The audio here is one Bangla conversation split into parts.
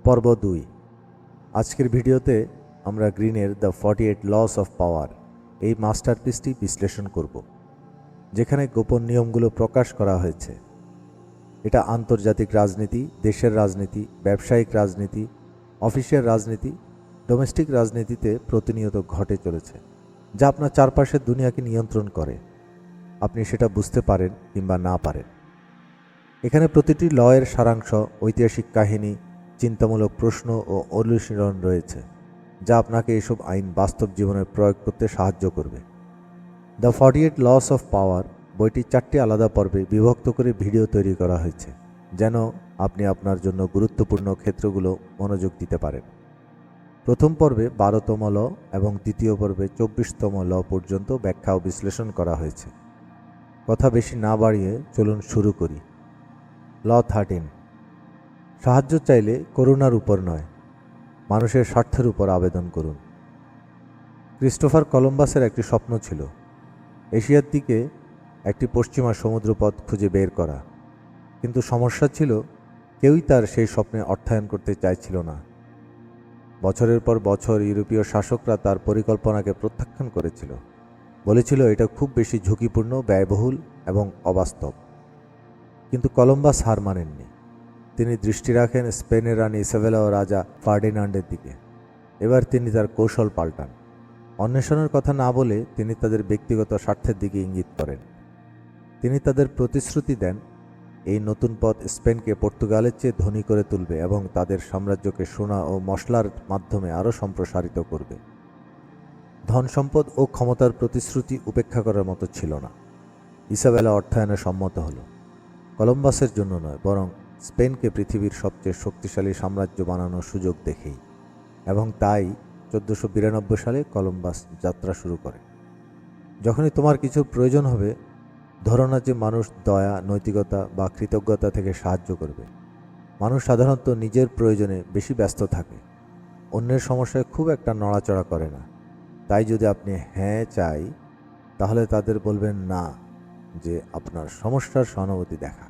পর্ব 2। আজকের ভিডিওতে আমরা গ্রিনের দ্য 48 লস অফ পাওয়ার এই মাস্টারপিসটি বিশ্লেষণ করব, যেখানে গোপন নিয়মগুলো প্রকাশ করা হয়েছে। এটা আন্তর্জাতিক রাজনীতি, দেশের রাজনীতি, ব্যবসায়িক রাজনীতি, অফিসের রাজনীতি, ডোমেস্টিক রাজনীতিতে প্রতিনিয়ত ঘটে চলেছে, যা আপনার চারপাশের দুনিয়াকে নিয়ন্ত্রণ করে, আপনি সেটা বুঝতে পারেন কিংবা না পারেন। এখানে প্রতিটি লয়ের সারাংশ, ঐতিহাসিক কাহিনী, চিন্তামূলক প্রশ্ন ও অনুশীলন রয়েছে, যা আপনাকে এসব আইন বাস্তব জীবনে প্রয়োগ করতে সাহায্য করবে। দ্য 48 লস অফ পাওয়ার বইটি 4টি আলাদা পর্বে বিভক্ত করে ভিডিও তৈরি করা হয়েছে, যেন আপনি আপনার জন্য গুরুত্বপূর্ণ ক্ষেত্রগুলো মনোযোগ দিতে পারেন। প্রথম পর্বে 12তম ল এবং দ্বিতীয় পর্বে 24তম ল পর্যন্ত ব্যাখ্যা ও বিশ্লেষণ করা হয়েছে। কথা বেশি না বাড়িয়ে চলুন শুরু করি। ল 13, সাহায্য চাইলে করুণার উপর নয়, মানুষের স্বার্থের উপর আবেদন করুন। ক্রিস্টোফার কলম্বাসের একটি স্বপ্ন ছিল, এশিয়ার দিকে একটি পশ্চিমা সমুদ্রপথ খুঁজে বের করা, কিন্তু সমস্যা ছিল কেউই তার সেই স্বপ্নে অর্থায়ন করতে চাইছিল না। বছরের পর বছর ইউরোপীয় শাসকরা তার পরিকল্পনাকে প্রত্যাখ্যান করেছিল, বলেছিল এটা খুব বেশি ঝুঁকিপূর্ণ, ব্যয়বহুল এবং অবাস্তব। কিন্তু কলম্বাস হার মানেননি। তিনি দৃষ্টি রাখেন স্পেনের রানী ইসাবেলা ও রাজা ফার্ডিনান্ডের দিকে। এবার তিনি তার কৌশল পাল্টান। অন্বেষণের কথা না বলে তিনি তাদের ব্যক্তিগত স্বার্থের দিকে ইঙ্গিত করেন। তিনি তাদের প্রতিশ্রুতি দেন এই নতুন পথ স্পেনকে পর্তুগালের চেয়ে ধনী করে তুলবে এবং তাদের সাম্রাজ্যকে সোনা ও মশলার মাধ্যমে আরও সম্প্রসারিত করবে। ধন সম্পদ ও ক্ষমতার প্রতিশ্রুতি উপেক্ষা করার মতো ছিল না। ইসাবেলা অর্থায়নে সম্মত হল, কলম্বাসের জন্য নয়, বরং স্পেনকে পৃথিবীর সবচেয়ে শক্তিশালী সাম্রাজ্য বানানোর সুযোগ দেখেই। এবং তাই 1492 সালে কলম্বাস যাত্রা শুরু করে। যখনই তোমার কিছু প্রয়োজন হবে, ধরো না যে মানুষ দয়া, নৈতিকতা বা কৃতজ্ঞতা থেকে সাহায্য করবে। মানুষ সাধারণত নিজের প্রয়োজনে বেশি ব্যস্ত থাকে, অন্যের সমস্যায় খুব একটা নড়াচড়া করে না। তাই যদি আপনি হ্যাঁ চাই, তাহলে তাদের বলবেন না যে আপনার সমস্যার সহানুভূতি দেখা।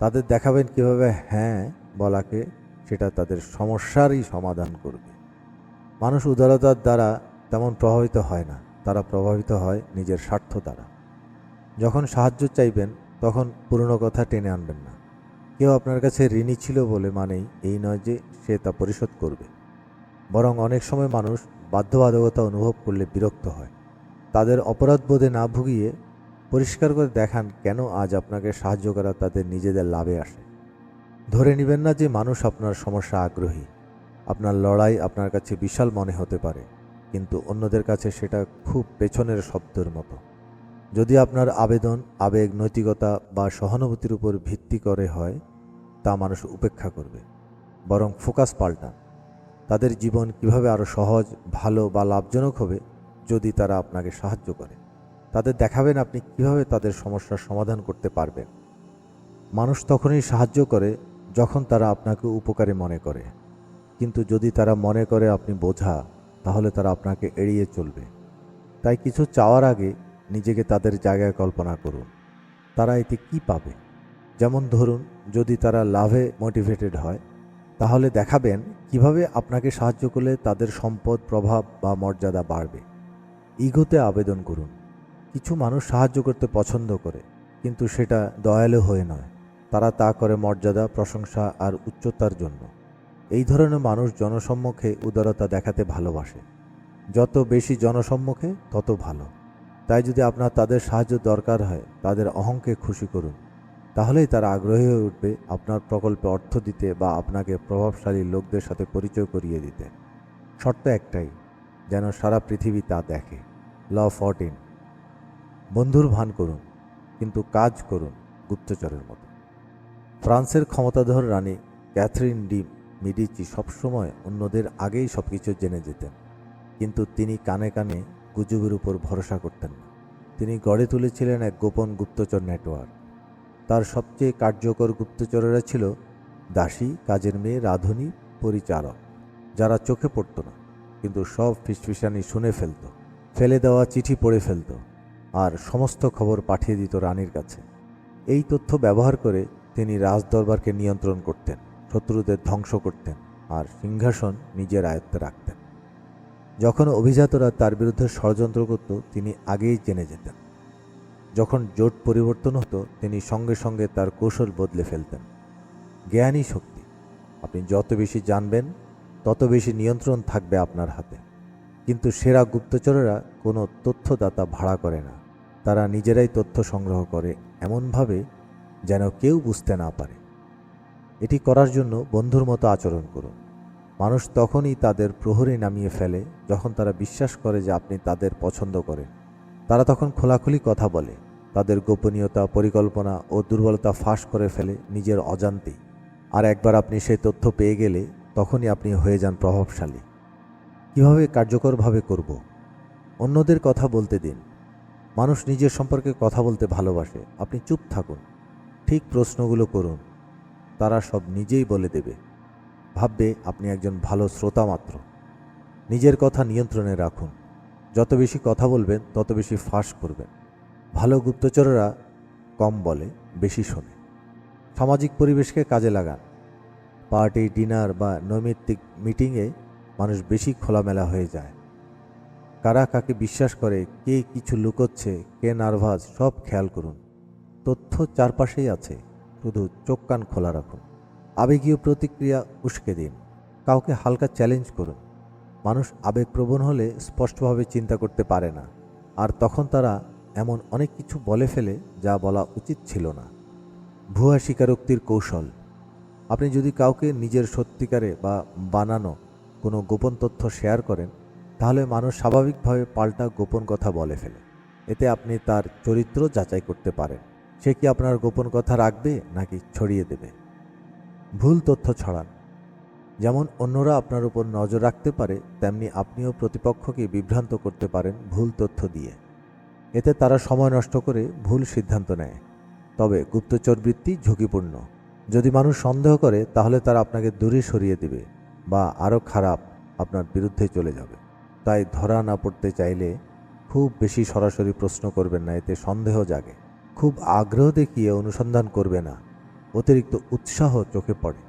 তাদের দেখাবেন কিভাবে হ্যাঁ বলাকে সেটা তাদের সমস্যারই সমাধান করবে। মানুষ উদারতার দ্বারা তেমন প্রভাবিত হয় না, তারা প্রভাবিত হয় নিজের স্বার্থ দ্বারা। যখন সাহায্য চাইবেন, তখন পুরনো কথা টেনে আনবেন না। কেউ আপনার কাছে ঋণী ছিল বলে মানেই এই নয় যে সে তা পরিশোধ করবে। বরং অনেক সময় মানুষ বাধ্যবাধকতা অনুভব করলে বিরক্ত হয়। তাদের অপরাধবোধে না ভুগিয়ে পরিষ্কার করে দেখান কেন আজ আপনাকে সাহায্য করা তাদের নিজেদের লাভে আসে। ধরে নেবেন না যে মানুষ আপনার সমস্যা আগ্রহী। আপনার লড়াই আপনার কাছে বিশাল মনে হতে পারে, কিন্তু অন্যদের কাছে সেটা খুব পেছনের শব্দের মতো। যদি আপনার আবেদন আবেগ, নৈতিকতা বা সহানুভূতির উপর ভিত্তি করে হয়, তা মানুষ উপেক্ষা করবে। বরং ফোকাস পাল্টান। তাদের জীবন কিভাবে আরও সহজ, ভালো বা লাভজনক হবে যদি তারা আপনাকে সাহায্য করে। তাদের দেখাবেন আপনি কিভাবে তাদের সমস্যার সমাধান করতে পারবেন। মানুষ তখনই সাহায্য করে যখন তারা আপনাকে উপকারী মনে করে, কিন্তু যদি তারা মনে করে আপনি বোঝা, তাহলে তারা আপনাকে এড়িয়ে চলবে। তাই কিছু চাওয়ার আগে নিজেকে তাদের জায়গায় কল্পনা করুন। তারা এতে কি পাবে? যেমন ধরুন, যদি তারা লাভে মোটিভেটেড হয়, তাহলে দেখাবেন কিভাবে আপনাকে সাহায্য করলে তাদের সম্পদ, প্রভাব বা মর্যাদা বাড়বে। ইগোতে আবেদন করুন। কিছু মানুষ সাহায্য করতে পছন্দ করে, কিন্তু সেটা দয়ালু হয়ে নয়। তারা তা করে মর্যাদা, প্রশংসা আর উচ্চতার জন্য। এই ধরনের মানুষ জনসম্মুখে উদারতা দেখাতে ভালোবাসে। যত বেশি জনসম্মুখে তত ভালো। তাই যদি আপনার তাদের সাহায্য দরকার হয়, তাদের অহংকে খুশি করুন। তাহলেই তারা আগ্রহী হয়ে উঠবে আপনার প্রকল্পে অর্থ দিতে বা আপনাকে প্রভাবশালী লোকদের সাথে পরিচয় করিয়ে দিতে। শর্ত একটাই, যেন সারা পৃথিবী তা দেখে। ল 14, বন্ধুর ভান করুন, কিন্তু কাজ করুন গুপ্তচরের মতো। ফ্রান্সের ক্ষমতাধর রানী ক্যাথরিন ডি মিডিচি সবসময় অন্যদের আগেই সবকিছু জেনে যেতেন, কিন্তু তিনি কানে কানে গুজবের উপর ভরসা করতেন না। তিনি গড়ে তুলেছিলেন এক গোপন গুপ্তচর নেটওয়ার্ক। তার সবচেয়ে কার্যকর গুপ্তচরেরা ছিল দাসী, কাজের মেয়ে, রাঁধুনি, পরিচারক, যারা চোখে পড়ত না, কিন্তু সব ফিসফিসানি শুনে ফেলত, ফেলে দেওয়া চিঠি পড়ে ফেলত আর সমস্ত খবর পাঠিয়ে দিত রানীর কাছে। এই তথ্য ব্যবহার করে তিনি রাজদরবারকে নিয়ন্ত্রণ করতেন, শত্রুদের ধ্বংস করতেন আর সিংহাসন নিজের আয়ত্তে রাখতেন। যখন অভিজাতরা তার বিরুদ্ধে ষড়যন্ত্র করত তিনি আগেই জেনে যেতেন। যখন জোট পরিবর্তন হতো তিনি সঙ্গে সঙ্গে তার কৌশল বদলে ফেলতেন। জ্ঞানই শক্তি। আপনি যত বেশি জানবেন তত বেশি নিয়ন্ত্রণ থাকবে আপনার হাতে। কিন্তু সেরা গুপ্তচরেরা কোনো তথ্যদাতা ভাড়া করে না। তারা নিজেরাই তথ্য সংগ্রহ করে এমনভাবে যেন কেউ বুঝতে না পারে। এটি করার জন্য বন্ধুর মতো আচরণ করুন। মানুষ তখনই তাদের প্রহরে নামিয়ে ফেলে যখন তারা বিশ্বাস করে যে আপনি তাদের পছন্দ করেন। তারা তখন খোলাখুলি কথা বলে, তাদের গোপনীয়তা, পরিকল্পনা ও দুর্বলতা ফাঁস করে ফেলে নিজের অজান্তেই। আর একবার আপনি সেই তথ্য পেয়ে গেলে তখনই আপনি হয়ে যান প্রভাবশালী। কিভাবে কার্যকরভাবে করব? অন্যদের কথা বলতে দিন। মানুষ নিজের সম্পর্কে কথা বলতে ভালোবাসে। আপনি চুপ থাকুন, ঠিক প্রশ্নগুলো করুন, তারা সব নিজেই বলে দেবে। ভাববে আপনি একজন ভালো শ্রোতা মাত্র। নিজের কথা নিয়ন্ত্রণে রাখুন। যত বেশি কথা বলবেন তত বেশি ফাঁস করবেন। ভালো গুপ্তচরেরা কম বলে, বেশি শোনে। সামাজিক পরিবেশকে কাজে লাগান। পার্টি, ডিনার বা নৈমিত্তিক মিটিংয়ে মানুষ বেশি খোলামেলা হয়ে যায়। কারা কাকে বিশ্বাস করে, কে কিছু লুকোচ্ছে, কে নার্ভাস, সব খেয়াল করুন। তথ্য চারপাশেই আছে, শুধু চোখ কান খোলা রাখুন। আবেগীয় প্রতিক্রিয়া উস্কে দিন। কাউকে হালকা চ্যালেঞ্জ করুন। মানুষ আবেগপ্রবণ হলে স্পষ্টভাবে চিন্তা করতে পারে না, আর তখন তারা এমন অনেক কিছু বলে ফেলে যা বলা উচিত ছিল না। ভুয়া স্বীকারোক্তির কৌশল। আপনি যদি কাউকে নিজের সত্যিকারে বা বানানো কোনো গোপন তথ্য শেয়ার করেন, তাহলে মানুষ স্বাভাবিকভাবে পাল্টা গোপন কথা বলে ফেলে। এতে আপনি তার চরিত্র যাচাই করতে পারেন। সে কি আপনার গোপন কথা রাখবে নাকি ছড়িয়ে দেবে? ভুল তথ্য ছড়ান। যেমন অন্যরা আপনার উপর নজর রাখতে পারে, তেমনি আপনিও প্রতিপক্ষকে বিভ্রান্ত করতে পারেন ভুল তথ্য দিয়ে। এতে তারা সময় নষ্ট করে ভুল সিদ্ধান্ত নেয়। তবে গুপ্তচর বৃত্তি ঝুঁকিপূর্ণ। যদি মানুষ সন্দেহ করে তাহলে তারা আপনাকে দূরে সরিয়ে দেবে বা আরও খারাপ, আপনার বিরুদ্ধে চলে যাবে। তাই ধরা না পড়তে চাইলে খুব বেশি সরাসরি প্রশ্ন করবেন না, এতে সন্দেহ জাগে। খুব আগ্রহ দেখিয়ে অনুসন্ধান করবে না, অতিরিক্ত উৎসাহ চোখে পড়ে।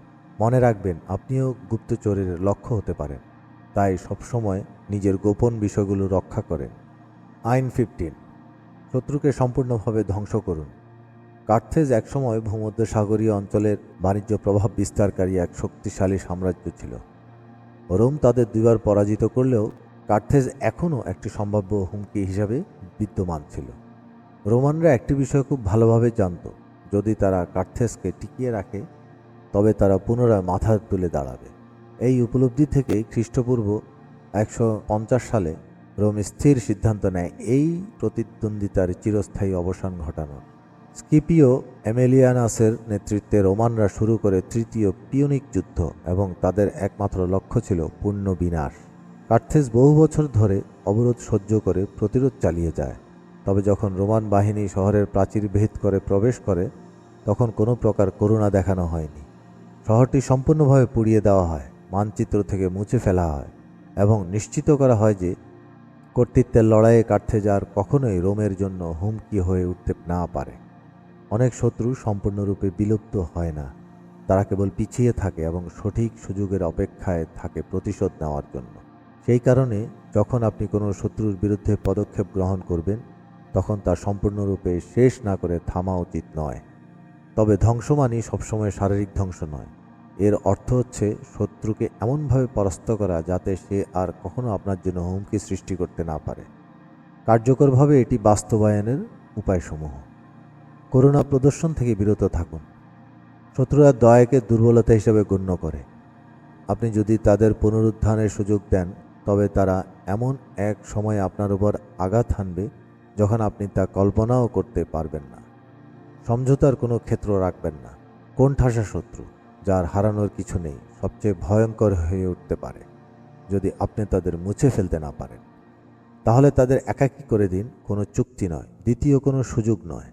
মনে রাখবেন আপনিও গুপ্তচরের লক্ষ্য হতে পারেন, তাই সবসময় নিজের গোপন বিষয়গুলো রক্ষা করেন। আইন 15, শত্রুকে সম্পূর্ণভাবে ধ্বংস করুন। কার্থেজ একসময় ভূমধ্যসাগরীয় অঞ্চলের বাণিজ্য প্রভাব বিস্তারকারী এক শক্তিশালী সাম্রাজ্য ছিল। রোম তাদের দুইবার পরাজিত করলেও কার্থেজ এখনও একটি সম্ভাব্য হুমকি হিসাবে বিদ্যমান ছিল। রোমানরা একটি বিষয় খুব ভালোভাবে জানত, যদি তারা কার্থেজকে টিকিয়ে রাখে তবে তারা পুনরায় মাথা তুলে দাঁড়াবে। এই উপলব্ধি থেকে খ্রিস্টপূর্ব 150 সালে রোম স্থির সিদ্ধান্ত নেয় এই প্রতিদ্বন্দ্বিতার চিরস্থায়ী অবসান ঘটানোর। স্কিপিও এমেলিয়ানাসের নেতৃত্বে রোমানরা শুরু করে তৃতীয় পিউনিক যুদ্ধ এবং তাদের একমাত্র লক্ষ্য ছিল পূর্ণ বিনাশ। কার্থেজ বহু বছর ধরে অবরোধ সহ্য করে প্রতিরোধ চালিয়ে যায়। তবে যখন রোমান বাহিনী শহরের প্রাচীর ভেদ করে প্রবেশ করে তখন কোনো প্রকার করুণা দেখানো হয়নি। শহরটি সম্পূর্ণভাবে পুড়িয়ে দেওয়া হয়, মানচিত্র থেকে মুছে ফেলা হয় এবং নিশ্চিত করা হয় যে কর্তৃত্বের লড়াইয়ে কার্থেজ আর কখনোই রোমের জন্য হুমকি হয়ে উঠতে না পারে। অনেক শত্রু সম্পূর্ণরূপে বিলুপ্ত হয় না, তারা কেবল পিছিয়ে থাকে এবং সঠিক সুযোগের অপেক্ষায় থাকে প্রতিশোধ নেওয়ার জন্য। সেই কারণে যখন আপনি কোনো শত্রুর বিরুদ্ধে পদক্ষেপ গ্রহণ করবেন তখন তা সম্পূর্ণরূপে শেষ না করে থামা উচিত নয়। তবে ধ্বংস মানেই সবসময় শারীরিক ধ্বংস নয়। এর অর্থ হচ্ছে শত্রুকে এমনভাবে পরাস্ত করা যাতে সে আর কখনো আপনার জন্য হুমকি সৃষ্টি করতে না পারে। কার্যকরভাবে এটি বাস্তবায়নের উপায়সমূহ। করুণা প্রদর্শন থেকে বিরত থাকুন। শত্রুরা দয়াকে দুর্বলতা হিসেবে গণ্য করে। আপনি যদি তাদের পুনরুত্থানের সুযোগ দেন তবে তারা এমন এক সময় আপনার উপর আঘাত হানবে যখন আপনি তা কল্পনাও করতে পারবেন না। সমঝোতার কোনো ক্ষেত্র রাখবেন না। কোণঠাসা শত্রু, যার হারানোর কিছু নেই, সবচেয়ে ভয়ঙ্কর হয়ে উঠতে পারে যদি আপনি তাদের মুছে ফেলতে না পারেন। তাহলে তাদের একাকী করে দিন, কোনো চুক্তি নয়, দ্বিতীয় কোনো সুযোগ নয়।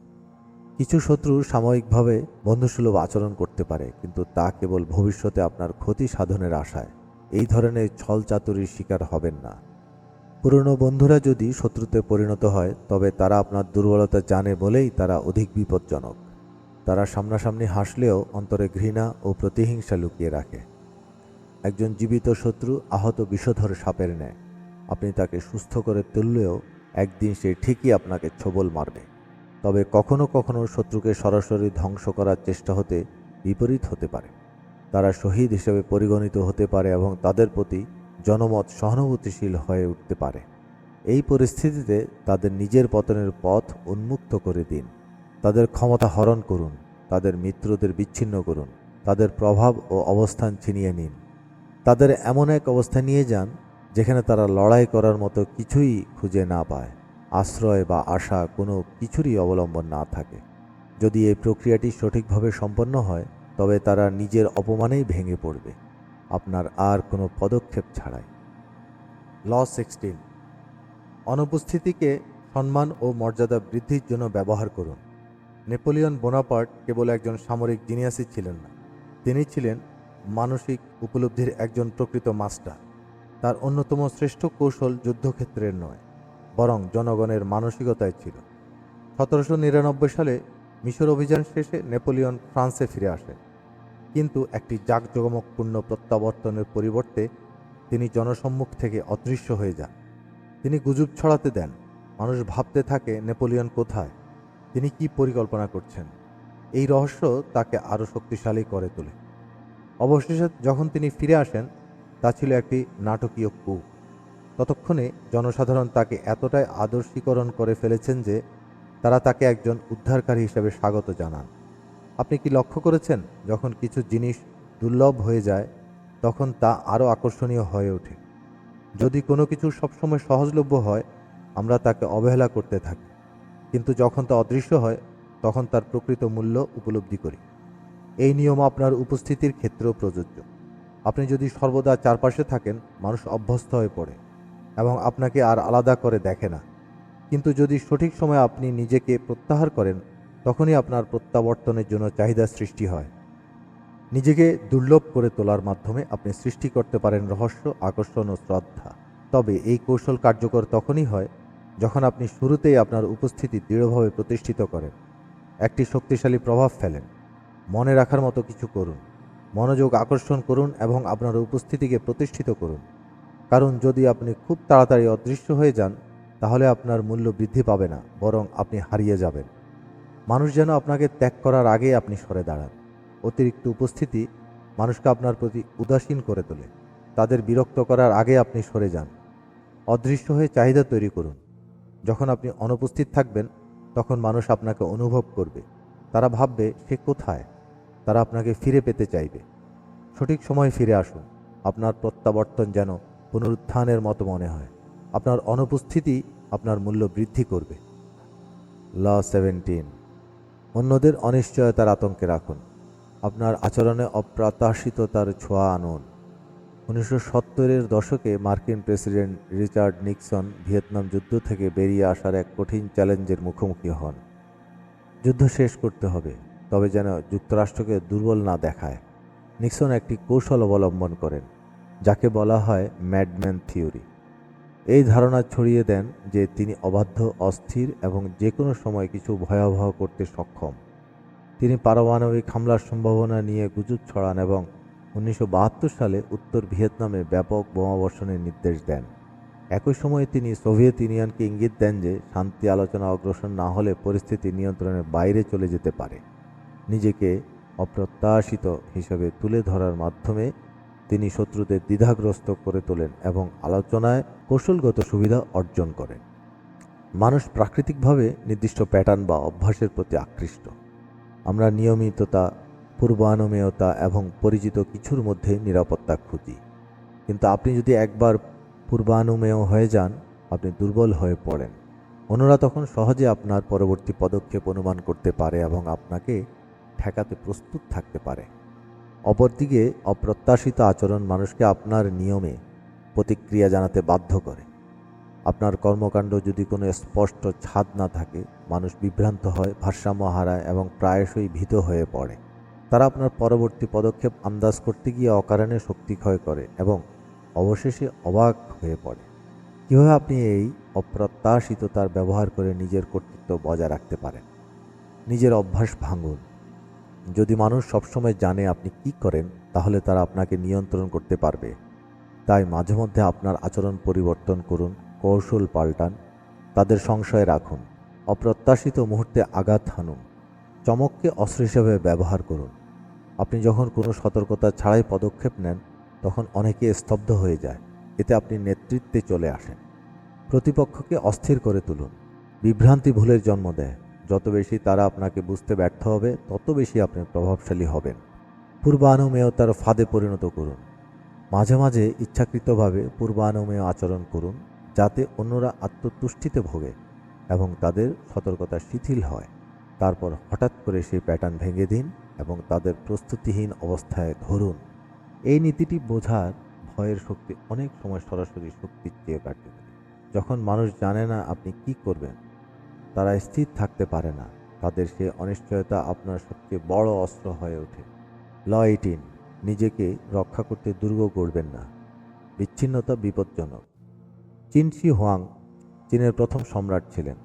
কিছু শত্রু সাময়িকভাবে বন্ধুসুলভ আচরণ করতে পারে, কিন্তু তা কেবল ভবিষ্যতে আপনার ক্ষতি সাধনের আশায়। এই ধরনের ছল চাতুরির শিকার হবেন না। পুরনো বন্ধুরা যদি শত্রুতে পরিণত হয় তবে তারা আপনার দুর্বলতা জানে বলেই তারা অধিক বিপজ্জনক। তারা সামনাসামনি হাসলেও অন্তরে ঘৃণা ও প্রতিহিংসা লুকিয়ে রাখে। একজন জীবিত শত্রু আহত বিষধর সাপের ন্যায়। আপনি তাকে সুস্থ করে তুললেও একদিন সে ঠিকই আপনাকে ছোবল মারবে। তবে কখনো কখনো শত্রুকে সরাসরি ধ্বংস করার চেষ্টা হতে বিপরীত হতে পারে। তারা শহীদ হিসেবে পরিগণিত হতে পারে এবং তাদের প্রতি জনমত সহানুভূতিশীল হয়ে উঠতে পারে। এই পরিস্থিতিতে তাদের নিজের পতনের পথ উন্মুক্ত করে দিন। তাদের ক্ষমতা হরণ করুন, তাদের মিত্রদের বিচ্ছিন্ন করুন, তাদের প্রভাব ও অবস্থান ছিনিয়ে নিন। তাদের এমন এক অবস্থায় নিয়ে যান যেখানে তারা লড়াই করার মতো কিছুই খুঁজে না পায়, আশ্রয় বা আশা কোনো কিছুরই অবলম্বন না থাকে। যদি এই প্রক্রিয়াটি সঠিকভাবে সম্পন্ন হয় তবে তারা নিজের অপমানেই ভেঙে পড়বে, আপনার আর কোনো পদক্ষেপ ছাড়াই। ল 16, অনুপস্থিতিকে সম্মান ও মর্যাদা বৃদ্ধির জন্য ব্যবহার করুন। নেপোলিয়ন বোনাপার্ট কেবল একজন সামরিক জিনিয়াসই ছিলেন না, তিনি ছিলেন মানসিক উপলব্ধির একজন প্রকৃত মাস্টার। তার অন্যতম শ্রেষ্ঠ কৌশল যুদ্ধক্ষেত্রের নয়, বরং জনগণের মানসিকতায় ছিল। 1799 সালে মিশর অভিযান শেষে নেপোলিয়ন ফ্রান্সে ফিরে আসেন, কিন্তু একটি জাঁকজমকপূর্ণ প্রত্যাবর্তনের পরিবর্তে তিনি জনসম্মুখ থেকে অদৃশ্য হয়ে যান। তিনি গুজব ছড়াতে দেন, মানুষ ভাবতে থাকে নেপোলিয়ন কোথায়, তিনি কি পরিকল্পনা করছেন। এই রহস্য তাকে আরও শক্তিশালী করে তোলে। অবশেষে যখন তিনি ফিরে আসেন তা ছিল একটি নাটকীয় কূপ। ততক্ষণে জনসাধারণ তাকে এতটাই আদর্শীকরণ করে ফেলেছেন যে তারা তাকে একজন উদ্ধারকারী হিসেবে স্বাগত জানান। আপনি কি লক্ষ্য করেছেন, যখন কিছু জিনিস দুর্লভ হয়ে যায় তখন তা আরও আকর্ষণীয় হয়ে ওঠে। যদি কোনো কিছু সবসময় সহজলভ্য হয় আমরা তাকে অবহেলা করতে থাকি, কিন্তু যখন তা অদৃশ্য হয় তখন তার প্রকৃত মূল্য উপলব্ধি করি। এই নিয়ম আপনার উপস্থিতির ক্ষেত্রেও প্রযোজ্য। আপনি যদি সর্বদা চারপাশে থাকেন মানুষ অভ্যস্ত হয়ে পড়ে এবং আপনাকে আর আলাদা করে দেখে না, কিন্তু যদি সঠিক সময়ে আপনি নিজেকে প্রত্যাহার করেন তখনই আপনার প্রত্যাবর্তনের জন্য চাহিদা সৃষ্টি হয়। নিজেকে দুর্লভ করে তোলার মাধ্যমে আপনি সৃষ্টি করতে পারেন রহস্য, আকর্ষণ ও শ্রদ্ধা। তবে এই কৌশল কার্যকর তখনই হয় যখন আপনি শুরুতেই আপনার উপস্থিতি দৃঢ়ভাবে প্রতিষ্ঠিত করেন, একটি শক্তিশালী প্রভাব ফেলেন। মনে রাখার মতো কিছু করুন, মনোযোগ আকর্ষণ করুন এবং আপনার উপস্থিতিকে প্রতিষ্ঠিত করুন। কারণ যদি আপনি খুব তাড়াতাড়ি অদৃশ্য হয়ে যান তাহলে আপনার মূল্য বৃদ্ধি পাবে না, বরং আপনি হারিয়ে যাবেন। মানুষ যেন আপনাকে ত্যাগ করার আগে আপনি সরে দাঁড়ান। অতিরিক্ত উপস্থিতি মানুষকে আপনার প্রতি উদাসীন করে তোলে, তাদের বিরক্ত করার আগে আপনি সরে যান। অদৃশ্য হয়ে চাহিদা তৈরি করুন। যখন আপনি অনুপস্থিত থাকবেন তখন মানুষ আপনাকে অনুভব করবে, তারা ভাববে সে কোথায়, তারা আপনাকে ফিরে পেতে চাইবে। সঠিক সময়ে ফিরে আসুন, আপনার প্রত্যাবর্তন যেন পুনরুত্থানের মতো মনে হয়। আপনার অনুপস্থিতি আপনার মূল্য বৃদ্ধি করবে। ল 17, অন্যদের অনিশ্চয়তার আতঙ্কে রাখুন। আপনার আচরণে অপ্রত্যাশিততার ছোঁয়া আনুন। 1970-এর দশকে মার্কিন প্রেসিডেন্ট রিচার্ড নিক্সন ভিয়েতনাম যুদ্ধ থেকে বেরিয়ে আসার এক কঠিন চ্যালেঞ্জের মুখোমুখি হন। যুদ্ধ শেষ করতে হবে, তবে যেন যুক্তরাষ্ট্রকে দুর্বল না দেখায়। নিক্সন একটি কৌশল অবলম্বন করেন যাকে বলা হয় ম্যাডম্যান থিওরি। এই ধারণা ছড়িয়ে দেন যে তিনি অবাধ্য, অস্থির এবং যে কোনো সময় কিছু ভয়াবহ করতে সক্ষম। তিনি পারমাণবিক হামলার সম্ভাবনা নিয়ে গুজব ছড়ান এবং 1972 সালে উত্তর ভিয়েতনামে ব্যাপক বোমাবর্ষণের নির্দেশ দেন। একই সময়ে তিনি সোভিয়েত ইউনিয়নকে ইঙ্গিত দেন যে শান্তি আলোচনা অগ্রসর না হলে পরিস্থিতি নিয়ন্ত্রণের বাইরে চলে যেতে পারে। নিজেকে অপ্রত্যাশিত হিসেবে তুলে ধরার মাধ্যমে তিনি শত্রুদের দ্বিধাগ্রস্ত করে তোলেন এবং আলোচনায় কৌশলগত সুবিধা অর্জন করেন। মানুষ প্রাকৃতিকভাবে নির্দিষ্ট প্যাটার্ন বা অভ্যাসের প্রতি আকৃষ্ট। আমরা নিয়মিততা, পূর্বানুমেয়তা এবং পরিচিত কিছুর মধ্যে নিরাপত্তা খুঁজি। কিন্তু আপনি যদি একবার পূর্বানুমেয় হয়ে যান আপনি দুর্বল হয়ে পড়েন। অন্যরা তখন সহজে আপনার পরবর্তী পদক্ষেপ অনুমান করতে পারে এবং আপনাকে ঠেকাতে প্রস্তুত থাকতে পারে। অপরদিকে অপ্রত্যাশিত আচরণ মানুষকে আপনার নিয়মে প্রতিক্রিয়া জানাতে বাধ্য করে। আপনার কর্মকাণ্ড যদি কোনো স্পষ্ট ছাদ না থাকে মানুষ বিভ্রান্ত হয়, ভারসাম্য হারায় এবং প্রায়শই ভীত হয়ে পড়ে। তারা আপনার পরবর্তী পদক্ষেপ আন্দাজ করতে গিয়ে অকারণে শক্তি ক্ষয় করে এবং অবশেষে অবাক হয়ে পড়ে। কীভাবে আপনি এই অপ্রত্যাশিততার ব্যবহার করে নিজের কর্তৃত্ব বজায় রাখতে পারেন? নিজের অভ্যাস ভাঙুন। যদি মানুষ সবসময় জানে আপনি কি করেন, তাহলে তারা আপনাকে নিয়ন্ত্রণ করতে পারবে। তাই মাঝে মধ্যে আপনার আচরণ পরিবর্তন করুন, কৌশল পাল্টান, তাদের সংশয়ে রাখুন, অপ্রত্যাশিত মুহূর্তে আঘাত হানুন, চমককে অস্ত্র হিসেবে ব্যবহার করুন। আপনি যখন কোনো সতর্কতা ছাড়াই পদক্ষেপ নেন, তখন অনেকে স্তব্ধ হয়ে যায়। এতে আপনি নেতৃত্বে চলে আসেন। প্রতিপক্ষকে অস্থির করে তুলুন। বিভ্রান্তি ভুলের জন্ম দেয়। যত বেশি তারা আপনাকে বুঝতে ব্যর্থ হবে, তত বেশি আপনি প্রভাবশালী হবেন। পূর্বানুমেয়তার ফাঁদে পরিণত করুন। মাঝে মাঝে ইচ্ছাকৃতভাবে পূর্বানুমেয় আচরণ করুন, যাতে অন্যরা আত্মতুষ্টিতে ভোগে এবং তাদের সতর্কতা শিথিল হয়। তারপর হঠাৎ করে সেই প্যাটার্ন ভেঙে দিন এবং তাদের প্রস্তুতিহীন অবস্থায় ধরুন। এই নীতিটি বোঝার ভয়ের শক্তি অনেক সময় সরাসরি শক্তির চেয়ে কার্যকরী। যখন মানুষ জানে না আপনি কি করবেন, তারা স্থির থাকতে পারে না। তাদের সে অনিশ্চয়তা আপনার সবচেয়ে বড় অস্ত্র হয়ে ওঠে। ল 18, নিজেকে রক্ষা করতে দুর্গ গড়বেন না। বিচ্ছিন্নতা বিপজ্জনক। চিন শি হুয়াং চীনের প্রথম সম্রাট ছিলেন,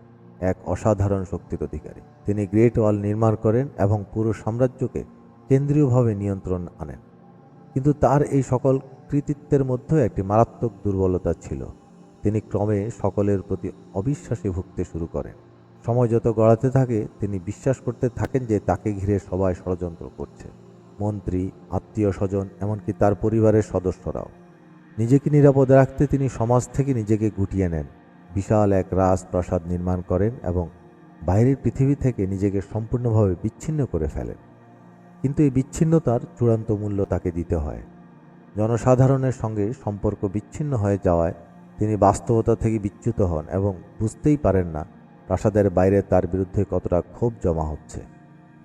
এক অসাধারণ শক্তির অধিকারী। তিনি গ্রেট ওয়াল নির্মাণ করেন এবং পুরো সাম্রাজ্যকে কেন্দ্রীয়ভাবে নিয়ন্ত্রণ আনেন। কিন্তু তার এই সকল কৃতিত্বের মধ্যে একটি মারাত্মক দুর্বলতা ছিল। তিনি ক্রমে সকলের প্রতি অবিশ্বাসে ভুগতে শুরু করেন। সময় যত গড়াতে থাকে, তিনি বিশ্বাস করতে থাকেন যে তাকে ঘিরে সবাই ষড়যন্ত্র করছে। মন্ত্রী, আত্মীয় স্বজন, এমনকি তার পরিবারের সদস্যরাও। নিজেকে নিরাপদে রাখতে তিনি সমাজ থেকে নিজেকে গুটিয়ে নেন, বিশাল এক রাজপ্রাসাদ নির্মাণ করেন এবং বাইরের পৃথিবী থেকে নিজেকে সম্পূর্ণভাবে বিচ্ছিন্ন করে ফেলেন। কিন্তু এই বিচ্ছিন্নতার চূড়ান্ত মূল্য তাকে দিতে হয়। জনসাধারণের সঙ্গে সম্পর্ক বিচ্ছিন্ন হয়ে যাওয়ায় তিনি বাস্তবতা থেকে বিচ্যুত হন এবং বুঝতেই পারেন না প্রাসাদের বাইরে তার বিরুদ্ধে কতটা ক্ষোভ জমা হচ্ছে।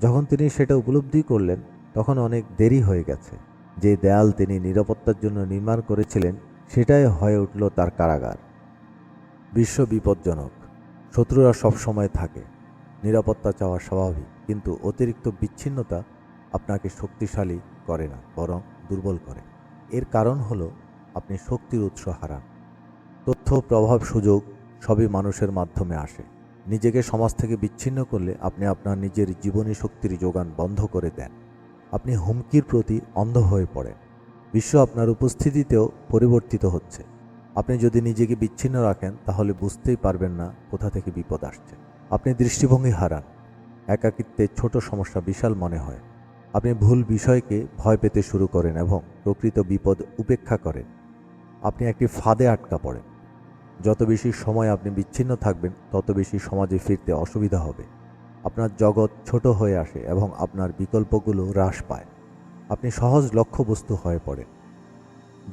যখন তিনি সেটা উপলব্ধি করলেন, তখন অনেক দেরি হয়ে গেছে। যে দেয়াল তিনি নিরাপত্তার জন্য নির্মাণ করেছিলেন, সেটাই হয়ে উঠল তার কারাগার। বিশ্ব বিপজ্জনক। শত্রুরা সবসময় থাকে। নিরাপত্তা চাওয়া স্বাভাবিক, কিন্তু অতিরিক্ত বিচ্ছিন্নতা আপনাকে শক্তিশালী করে না, বরং দুর্বল করে। এর কারণ হলো আপনি শক্তির উৎস হারান। তথ্য, প্রভাব, সুযোগ সবই মানুষের মাধ্যমে আসে। নিজেকে সমাজ থেকে বিচ্ছিন্ন করলে আপনি আপনার নিজের জীবনী শক্তির যোগান বন্ধ করে দেন। আপনি হুমকির প্রতি অন্ধ হয়ে পড়েন। বিশ্ব আপনার উপস্থিতিতেও পরিবর্তিত হচ্ছে। আপনি যদি নিজেকে বিচ্ছিন্ন রাখেন, তাহলে বুঝতেই পারবেন না কোথা থেকে বিপদ আসছে। আপনি দৃষ্টিভঙ্গি হারান। একাকিত্বে ছোট সমস্যা বিশাল মনে হয়। আপনি ভুল বিষয়কে ভয় পেতে শুরু করেন এবং প্রকৃত বিপদ উপেক্ষা করেন। আপনি একটি ফাঁদে আটকা পড়েন। যত বেশি সময় আপনি বিচ্ছিন্ন থাকবেন, তত বেশি সমাজে ফিরতে অসুবিধা হবে। আপনার জগৎ ছোট হয়ে আসে এবং আপনার বিকল্পগুলো হ্রাস পায়। আপনি সহজ লক্ষ্যবস্তু হয়ে পড়েন।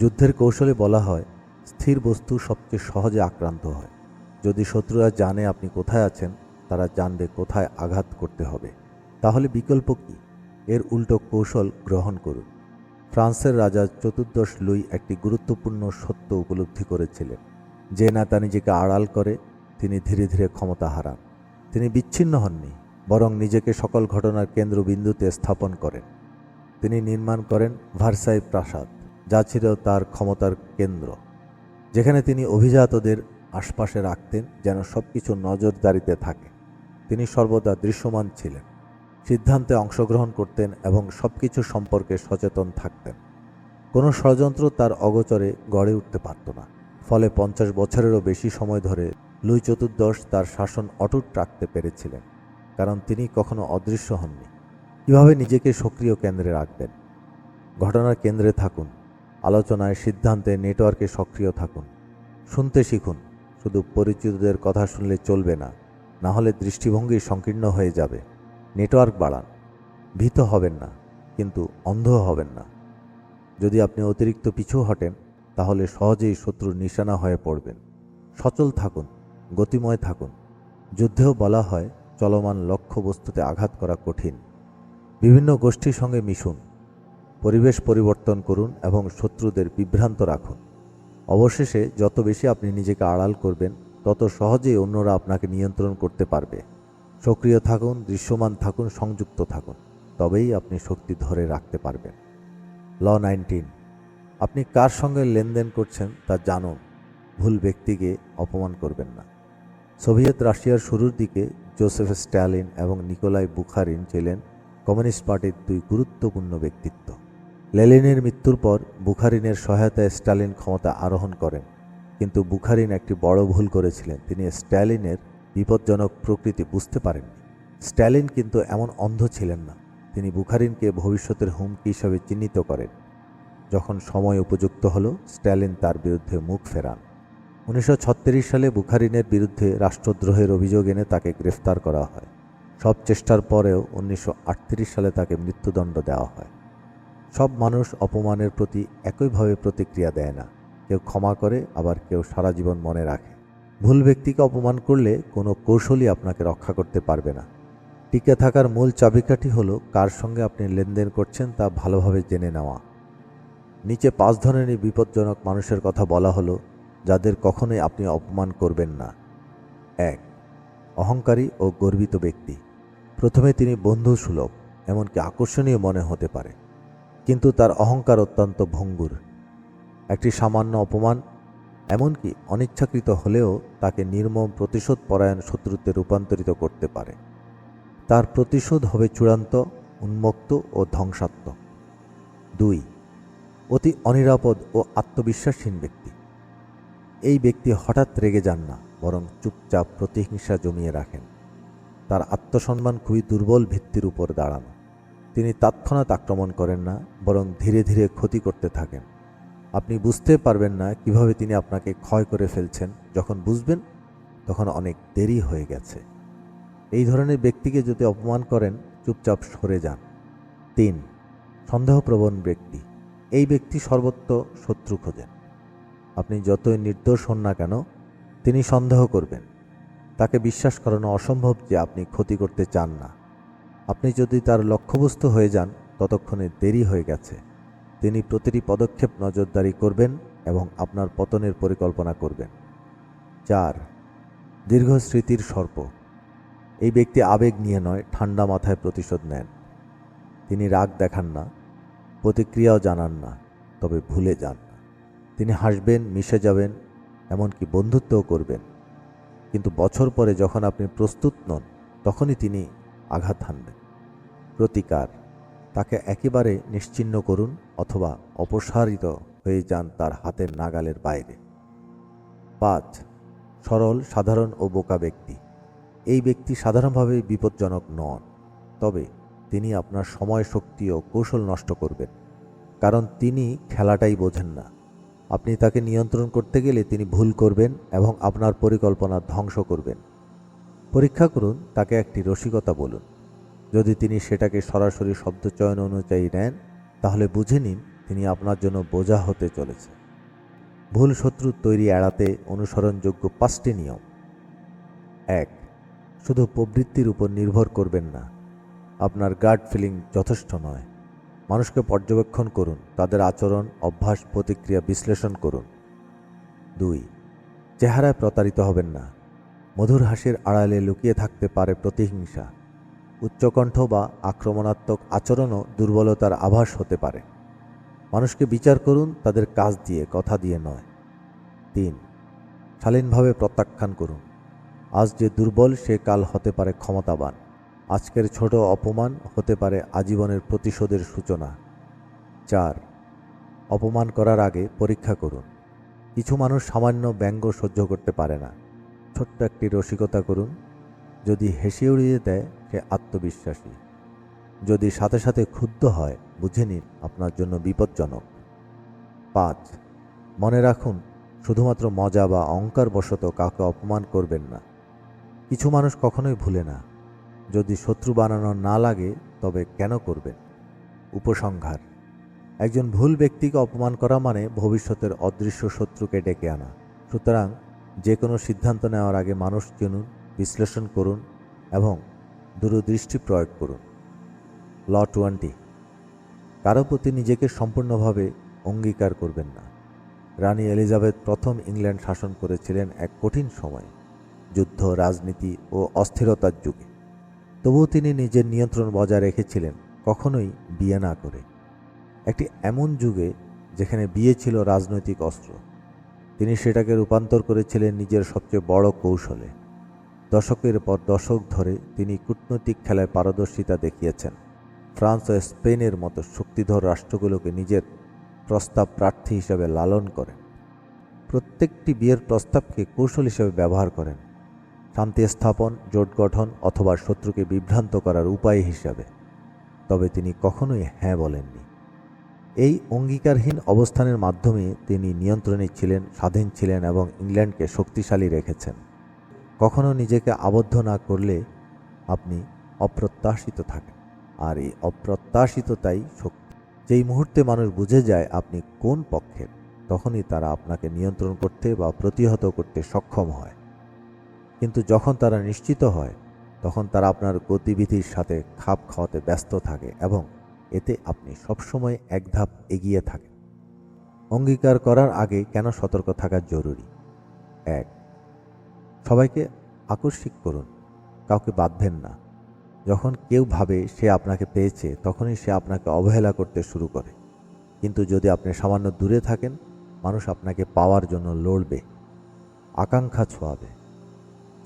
যুদ্ধের কৌশলে বলা হয়, স্থির বস্তু সবচেয়ে সহজে আক্রান্ত হয়। যদি শত্রুরা জানে আপনি কোথায় আছেন, তারা জানবে কোথায় আঘাত করতে হবে। তাহলে বিকল্প কি? এর উল্টো কৌশল গ্রহণ করুন। ফ্রান্সের রাজা চতুর্দশ লুই একটি গুরুত্বপূর্ণ সত্য উপলব্ধি করেছিলেন। যে নেতা নিজেকে আড়াল করে, তিনি ধীরে ধীরে ক্ষমতা হারান। তিনি বিচ্ছিন্ন হননি, বরং নিজেকে সকল ঘটনার কেন্দ্রবিন্দুতে স্থাপন করেন। তিনি নির্মাণ করেন ভার্সাই প্রাসাদ, যা ছিল তার ক্ষমতার কেন্দ্র, যেখানে তিনি অভিজাতদের আশপাশে রাখতেন যেন সবকিছু নজরদারিতে থাকে। তিনি সর্বদা দৃশ্যমান ছিলেন, সিদ্ধান্তে অংশগ্রহণ করতেন এবং সবকিছু সম্পর্কে সচেতন থাকতেন। কোনো ষড়যন্ত্র তার অগোচরে গড়ে উঠতে পারত না। ফলে 50 বছরেরও বেশি সময় ধরে লুই চতুর্দশ তার শাসন অটুট রাখতে পেরেছিলেন, কারণ তিনি কখনো অদৃশ্য হননি। কীভাবে নিজেকে সক্রিয় কেন্দ্রে রাখবেন? ঘটনার কেন্দ্রে থাকুন, আলোচনায়, সিদ্ধান্তে, নেটওয়ার্কে সক্রিয় থাকুন। শুনতে শিখুন। শুধু পরিচিতদের কথা শুনলে চলবে না, না হলে দৃষ্টিভঙ্গি সংকীর্ণ হয়ে যাবে। নেটওয়ার্ক বাড়ান। ভীত হবেন না, কিন্তু অন্ধ হবেন না। যদি আপনি অতিরিক্ত পিছু হটেন, তাহলে সহজেই শত্রুর নিশানা হয়ে পড়বেন। সচল থাকুন, গতিময় থাকুন। যুদ্ধেও বলা হয়, চলমান লক্ষ্যবস্তুতে আঘাত করা কঠিন। বিভিন্ন গোষ্ঠীর সঙ্গে মিশুন, পরিবেশ পরিবর্তন করুন এবং শত্রুদের বিভ্রান্ত রাখুন। অবশেষে যত বেশি আপনি নিজেকে আড়াল করবেন, তত সহজেই অন্যরা আপনাকে নিয়ন্ত্রণ করতে পারবে। সক্রিয় থাকুন, দৃশ্যমান থাকুন, সংযুক্ত থাকুন, তবেই আপনি শক্তি ধরে রাখতে পারবেন। ল 19, আপনি কার সঙ্গে লেনদেন করছেন তা জানুন। ভুল ব্যক্তিকে অপমান করবেন না। সোভিয়েত রাশিয়ার শুরুর দিকে জোসেফ স্ট্যালিন এবং নিকোলাই বুখারিন ছিলেন কমিউনিস্ট পার্টির দুই গুরুত্বপূর্ণ ব্যক্তিত্ব। লেনিনের মৃত্যুর পর বুখারিনের সহায়তায় স্টালিন ক্ষমতা আরোহণ করেন, কিন্তু বুখারিন একটি বড় ভুল করেছিলেন। তিনি স্ট্যালিনের বিপজ্জনক প্রকৃতি বুঝতে পারেননি। স্ট্যালিন কিন্তু এমন অন্ধ ছিলেন না। তিনি বুখারিনকে ভবিষ্যতের হুমকি হিসাবে চিহ্নিত করেন। যখন সময় উপযুক্ত হল, স্ট্যালিন তার বিরুদ্ধে মুখ ফেরান। 1936 সালে বুখারিনের বিরুদ্ধে রাষ্ট্রদ্রোহের অভিযোগ এনে তাকে গ্রেফতার করা হয়। সব চেষ্টার পরেও 1938 সালে তাকে মৃত্যুদণ্ড দেওয়া হয়। সব মানুষ অপমানের প্রতি একইভাবে প্রতিক্রিয়া দেয় না। কেউ ক্ষমা করে, আবার কেউ সারা জীবন মনে রাখে। ভুল ব্যক্তিকে অপমান করলে কোনো কৌশলই আপনাকে রক্ষা করতে পারবে না। টিকে থাকার মূল চাবিকাঠি হলো কার সঙ্গে আপনি লেনদেন করছেন তা ভালোভাবে জেনে নেওয়া। নিচে 5 ধরনের বিপজ্জনক মানুষের কথা বলা হলো, যাদের কখনোই আপনি অপমান করবেন না। 1. অহংকারী ও গর্বিত ব্যক্তি। প্রথমে তিনি বন্ধুসুলভ, এমনকি আকর্ষণীয় মনে হতে পারে, কিন্তু তার অহংকার অত্যন্ত ভঙ্গুর। একটি সামান্য অপমান, এমনকি অনিচ্ছাকৃত হলেও, তাকে নির্মম প্রতিশোধ পরায়ণ শত্রুতে রূপান্তরিত করতে পারে। তার প্রতিশোধ হবে চূড়ান্ত, উন্মুক্ত ও ধ্বংসাত্মক। 2. অতি অনিরাপদ ও আত্মবিশ্বাসহীন ব্যক্তি। এই ব্যক্তি হঠাৎ রেগে যান না, বরং চুপচাপ প্রতিহিংসা জমিয়ে রাখেন। তার আত্মসম্মান খুবই দুর্বল ভিত্তির উপর দাঁড়ানো। তিনি তৎক্ষণাৎ আক্রমণ করেন না, বরং ধীরে ধীরে ক্ষতি করতে থাকেন। আপনি বুঝতে পারবেন না কিভাবে তিনি আপনাকে ক্ষয় করে ফেলছেন। যখন বুঝবেন, তখন অনেক দেরি হয়ে গেছে। এই ধরনের ব্যক্তিকে যদি অপমান করেন, চুপচাপ সরে যান। 3. সন্দেহপ্রবণ ব্যক্তি। এই ব্যক্তি সর্বত্র শত্রু খোঁজেন। আপনি যতই নির্দোষ হন না কেন, তিনি সন্দেহ করবেন। তাকে বিশ্বাস করানো অসম্ভব যে আপনি ক্ষতি করতে চান না। আপনি যদি তার লক্ষ্যবস্তু হয়ে যান, ততক্ষণে দেরি হয়ে গেছে। তিনি প্রতিটি পদক্ষেপ নজরদারি করবেন এবং আপনার পতনের পরিকল্পনা করবেন। 4. দীর্ঘ স্মৃতির সর্প। এই ব্যক্তি আবেগ নিয়ে নয়, ঠান্ডা মাথায় প্রতিশোধ নেন। তিনি রাগ দেখান না, প্রতিক্রিয়াও জানান না, তবে ভুলে যান না। তিনি হাসবেন, মিশে যাবেন, এমনকি বন্ধুত্বও করবেন, কিন্তু বছর পরে যখন আপনি প্রস্তুত নন, তখনই তিনি আঘাত হানবেন। প্রতিকার: তাকে একেবারে নিশ্চিহ্ন করুন অথবা অপসারিত হয়ে যান তার হাতের নাগালের বাইরে। 5. সরল, সাধারণ ও বোকা ব্যক্তি। এই ব্যক্তি সাধারণভাবে বিপজ্জনক নন, তবে তিনি আপনার সময়, শক্তি ও কৌশল নষ্ট করবেন, কারণ তিনি খেলাটাই বোঝেন না। আপনি তাকে নিয়ন্ত্রণ করতে গেলে তিনি ভুল করবেন এবং আপনার পরিকল্পনা ধ্বংস করবেন। পরীক্ষা করুন, তাকে একটি রসিকতা বলুন। যদি তিনি সেটাকে সরাসরি শব্দচয়ন অনুযায়ী নেন, তাহলে বুঝে নিন তিনি আপনার জন্য বোঝা হতে চলেছে। ভুল শত্রু তৈরি এড়াতে অনুসরণযোগ্য 5টি নিয়ম। 1. শুধু প্রবৃত্তির উপর নির্ভর করবেন না। আপনার গাট ফিলিং যথেষ্ট নয়। মানুষকে পর্যবেক্ষণ করুন, তাদের আচরণ, অভ্যাস, প্রতিক্রিয়া বিশ্লেষণ করুন। 2. চেহারায় প্রতারিত হবেন না। মধুর হাসির আড়ালে লুকিয়ে থাকতে পারে প্রতিহিংসা। উচ্চকণ্ঠ বা আক্রমণাত্মক আচরণও দুর্বলতার আভাস হতে পারে। মানুষকে বিচার করুন তাদের কাজ দিয়ে, কথা দিয়ে নয়। 3. শালীনভাবে প্রত্যাখ্যান করুন। আজ যে দুর্বল, সে কাল হতে পারে ক্ষমতাবান। আজকের ছোট অপমান হতে পারে আজীবনের প্রতিশোধের সূচনা। 4. অপমান করার আগে পরীক্ষা করুন। কিছু মানুষ সামান্য ব্যঙ্গ সহ্য করতে পারে না। ছোট্ট একটি রসিকতা করুন। যদি হেসে উড়িয়ে দেয়, সে আত্মবিশ্বাসী। যদি সাথে সাথে ক্ষুব্ধ হয়, বুঝে নিন আপনার জন্য বিপজ্জনক। 5. মনে রাখুন, শুধুমাত্র মজা বা অহংকারবশত কাউকে অপমান করবেন না। কিছু মানুষ কখনোই ভুলে না। যদি শত্রু বানানো না লাগে, তবে কেন করবেন? উপসংহার: একজন ভুল ব্যক্তিকে অপমান করা মানে ভবিষ্যতের অদৃশ্য শত্রুকে ডেকে আনা। সুতরাং যে কোনো সিদ্ধান্ত নেওয়ার আগে মানুষ চিনুন, বিশ্লেষণ করুন এবং দূরদৃষ্টি প্রয়োগ করুন। ল 20: কারো প্রতি নিজেকে সম্পূর্ণভাবে অঙ্গীকার করবেন না। রানী এলিজাবেথ প্রথম ইংল্যান্ড শাসন করেছিলেন এক কঠিন সময়ে, যুদ্ধ, রাজনীতি ও অস্থিরতার যুগে। তবুও তিনি নিজের নিয়ন্ত্রণ বজায় রেখেছিলেন, কখনোই বিয়ে না করে। একটি এমন যুগে যেখানে বিয়ে ছিল রাজনৈতিক অস্ত্র, তিনি সেটাকে রূপান্তর করেছিলেন নিজের সবচেয়ে বড় কৌশলে। দশকের পর দশক ধরে তিনি কূটনৈতিক খেলায় পারদর্শিতা দেখিয়েছেন। ফ্রান্স ও স্পেনের মতো শক্তিধর রাষ্ট্রগুলোকে নিজের প্রস্তাব প্রার্থী হিসেবে লালন করেন। প্রত্যেকটি বিয়ের প্রস্তাবকে কৌশল হিসেবে ব্যবহার করেন, শান্তি স্থাপন, জোট গঠন অথবা শত্রুকে বিভ্রান্ত করার উপায় হিসাবে। তবে তিনি কখনোই হ্যাঁ বলেননি। এই অঙ্গীকারহীন অবস্থানের মাধ্যমে তিনি নিয়ন্ত্রণে ছিলেন, স্বাধীন ছিলেন এবং ইংল্যান্ডকে শক্তিশালী রেখেছেন। কখনো নিজেকে আবদ্ধ না করলে আপনি অপ্রত্যাশিত থাকেন, আর এই অপ্রত্যাশিততাই শক্তি। যেই মুহূর্তে মানুষ বুঝে যায় আপনি কোন পক্ষের, তখনই তারা আপনাকে নিয়ন্ত্রণ করতে বা প্রতিহত করতে সক্ষম হয়। কিন্তু যখন তারা নিশ্চিত হয়, তখন তারা আপনার গতিবিধির সাথে খাপ খাওয়াতে ব্যস্ত থাকে এবং এতে আপনি সবসময় এক ধাপ এগিয়ে থাকেন। অঙ্গীকার করার আগে কেন সতর্ক থাকা জরুরি? 1. সবাইকে আকস্মিক করুন, কাউকে বাঁধবেন না। যখন কেউ ভাবে সে আপনাকে পেয়েছে, তখনই সে আপনাকে অবহেলা করতে শুরু করে। কিন্তু যদি আপনি সামান্য দূরে থাকেন, মানুষ আপনাকে পাওয়ার জন্য লড়বে, আকাঙ্ক্ষা ছোঁয়াবে।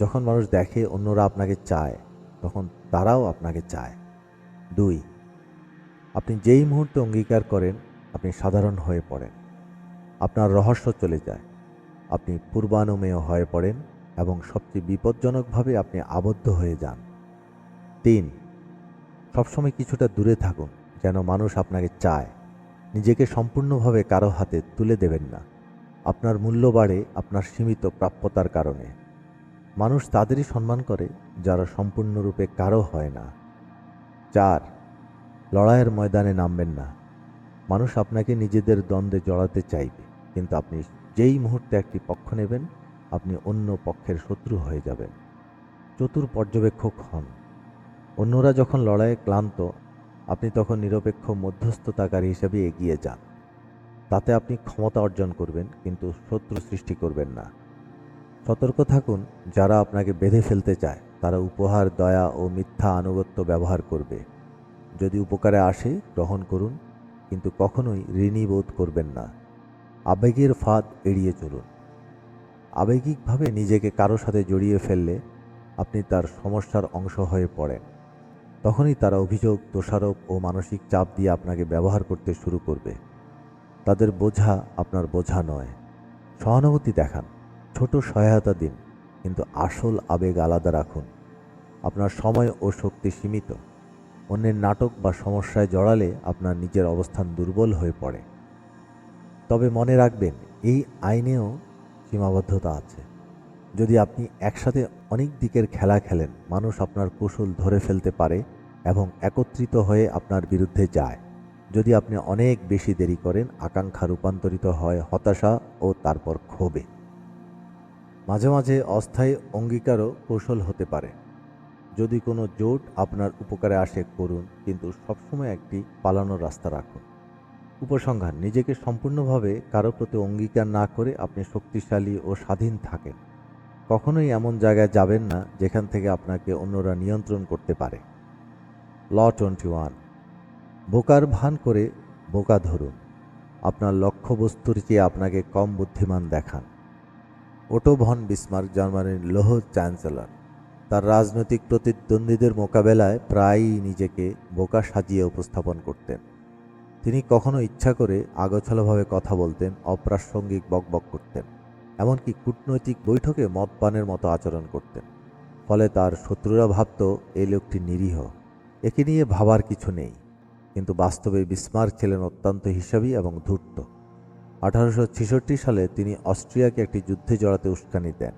যখন মানুষ দেখে অন্যরা আপনাকে চায়, তখন তারাও আপনাকে চায়। 2. আপনি যেই মুহূর্তে অঙ্গীকার করেন, আপনি সাধারণ হয়ে পড়েন। আপনার রহস্য চলে যায়, আপনি পূর্বানুমেয় হয়ে পড়েন এবং সবচেয়ে বিপজ্জনকভাবে আপনি আবদ্ধ হয়ে যান। 3. সবসময় কিছুটা দূরে থাকুন, যেন মানুষ আপনাকে চায়। নিজেকে সম্পূর্ণভাবে কারো হাতে তুলে দেবেন না। আপনার মূল্য বাড়ে আপনার সীমিত প্রাপ্যতার কারণে। মানুষ তাদেরই সম্মান করে যারা সম্পূর্ণরূপে কারো হয় না। 4. লড়াইয়ের ময়দানে নামবেন না। মানুষ আপনাকে নিজেদের দ্বন্দ্বে জড়াতে চাইবে, কিন্তু আপনি যেই মুহূর্তে একটি পক্ষ নেবেন, আপনি অন্য পক্ষের শত্রু হয়ে যাবেন। চতুর পর্যবেক্ষক হন। অন্যরা যখন লড়াইয়ে ক্লান্ত, আপনি তখন নিরপেক্ষ মধ্যস্থতাকারী হিসেবে এগিয়ে যান। তাতে আপনি ক্ষমতা অর্জন করবেন, কিন্তু শত্রু সৃষ্টি করবেন না। সতর্ক থাকুন, যারা আপনাকে বেঁধে ফেলতে চায়, তারা উপহার, দয়া ও মিথ্যা আনুগত্য ব্যবহার করবে। যদি উপকারে আসে, গ্রহণ করুন, কিন্তু কখনোই ঋণী বোধ করবেন না। আবেগের ফাঁদ এড়িয়ে চলুন। আবেগিকভাবে নিজেকে কারো সাথে জড়িয়ে ফেললে আপনি তার সমস্যার অংশ হয়ে পড়েন। তখনই তারা অভিযোগ, দোষারোপ ও মানসিক চাপ দিয়ে আপনাকে ব্যবহার করতে শুরু করবে। তাদের বোঝা আপনার বোঝা নয়। সহানুভূতি দেখান, ছোট সহায়তা দিন, কিন্তু আসল আবেগ আলাদা রাখুন। আপনার সময় ও শক্তি সীমিত। অন্যের নাটক বা সমস্যায় জড়ালে আপনার নিজের অবস্থান দুর্বল হয়ে পড়ে। তবে মনে রাখবেন, এই আইনেও সীমাবদ্ধতা আছে। যদি আপনি একসাথে অনেক দিকের খেলা খেলেন, মানুষ আপনার কৌশল ধরে ফেলতে পারে এবং একত্রিত হয়ে আপনার বিরুদ্ধে যায়। যদি আপনি অনেক বেশি দেরি করেন, আকাঙ্ক্ষা রূপান্তরিত হয় হতাশা ও তারপর ক্ষোভে। মাঝে মাঝে অস্থায়ী অঙ্গীকারও কৌশল হতে পারে। যদি কোনো জোট আপনার উপকারে আসে, করুন, কিন্তু সবসময় একটি পালানোর রাস্তা রাখুন। উপসংহার: নিজেকে সম্পূর্ণভাবে কারো প্রতি অঙ্গীকার না করে আপনি শক্তিশালী ও স্বাধীন থাকেন। কখনোই এমন জায়গায় যাবেন না যেখান থেকে আপনাকে অন্যরা নিয়ন্ত্রণ করতে পারে। ল 21: বোকার ভান করে বোকা ধরুন। আপনার লক্ষ্যবস্তুর চেয়ে আপনাকে কম বুদ্ধিমান দেখান। ওটো ভন বিসমার্ক জার্মানির লৌহ চ্যান্সেলর। তার রাজনৈতিক প্রতিদ্বন্দ্বীদের মোকাবেলায় প্রায়ই নিজেকে বোকা সাজিয়ে উপস্থাপন করতেন। তিনি কখনো ইচ্ছা করে আগোছালোভাবে কথা বলতেন, অপ্রাসঙ্গিক বকবক করতেন, এমনকি কূটনৈতিক বৈঠকে মদ পানের মতো আচরণ করতেন। ফলে তার শত্রুরা ভাবত এই লোকটি নিরীহ, একে নিয়ে ভাবার কিছু নেই। কিন্তু বাস্তবে বিসমার্ক ছিলেন অত্যন্ত হিসাবী এবং ধূর্ত। 1866 সালে তিনি অস্ট্রিয়াকে একটি যুদ্ধে জড়াতে উস্কানি দেন,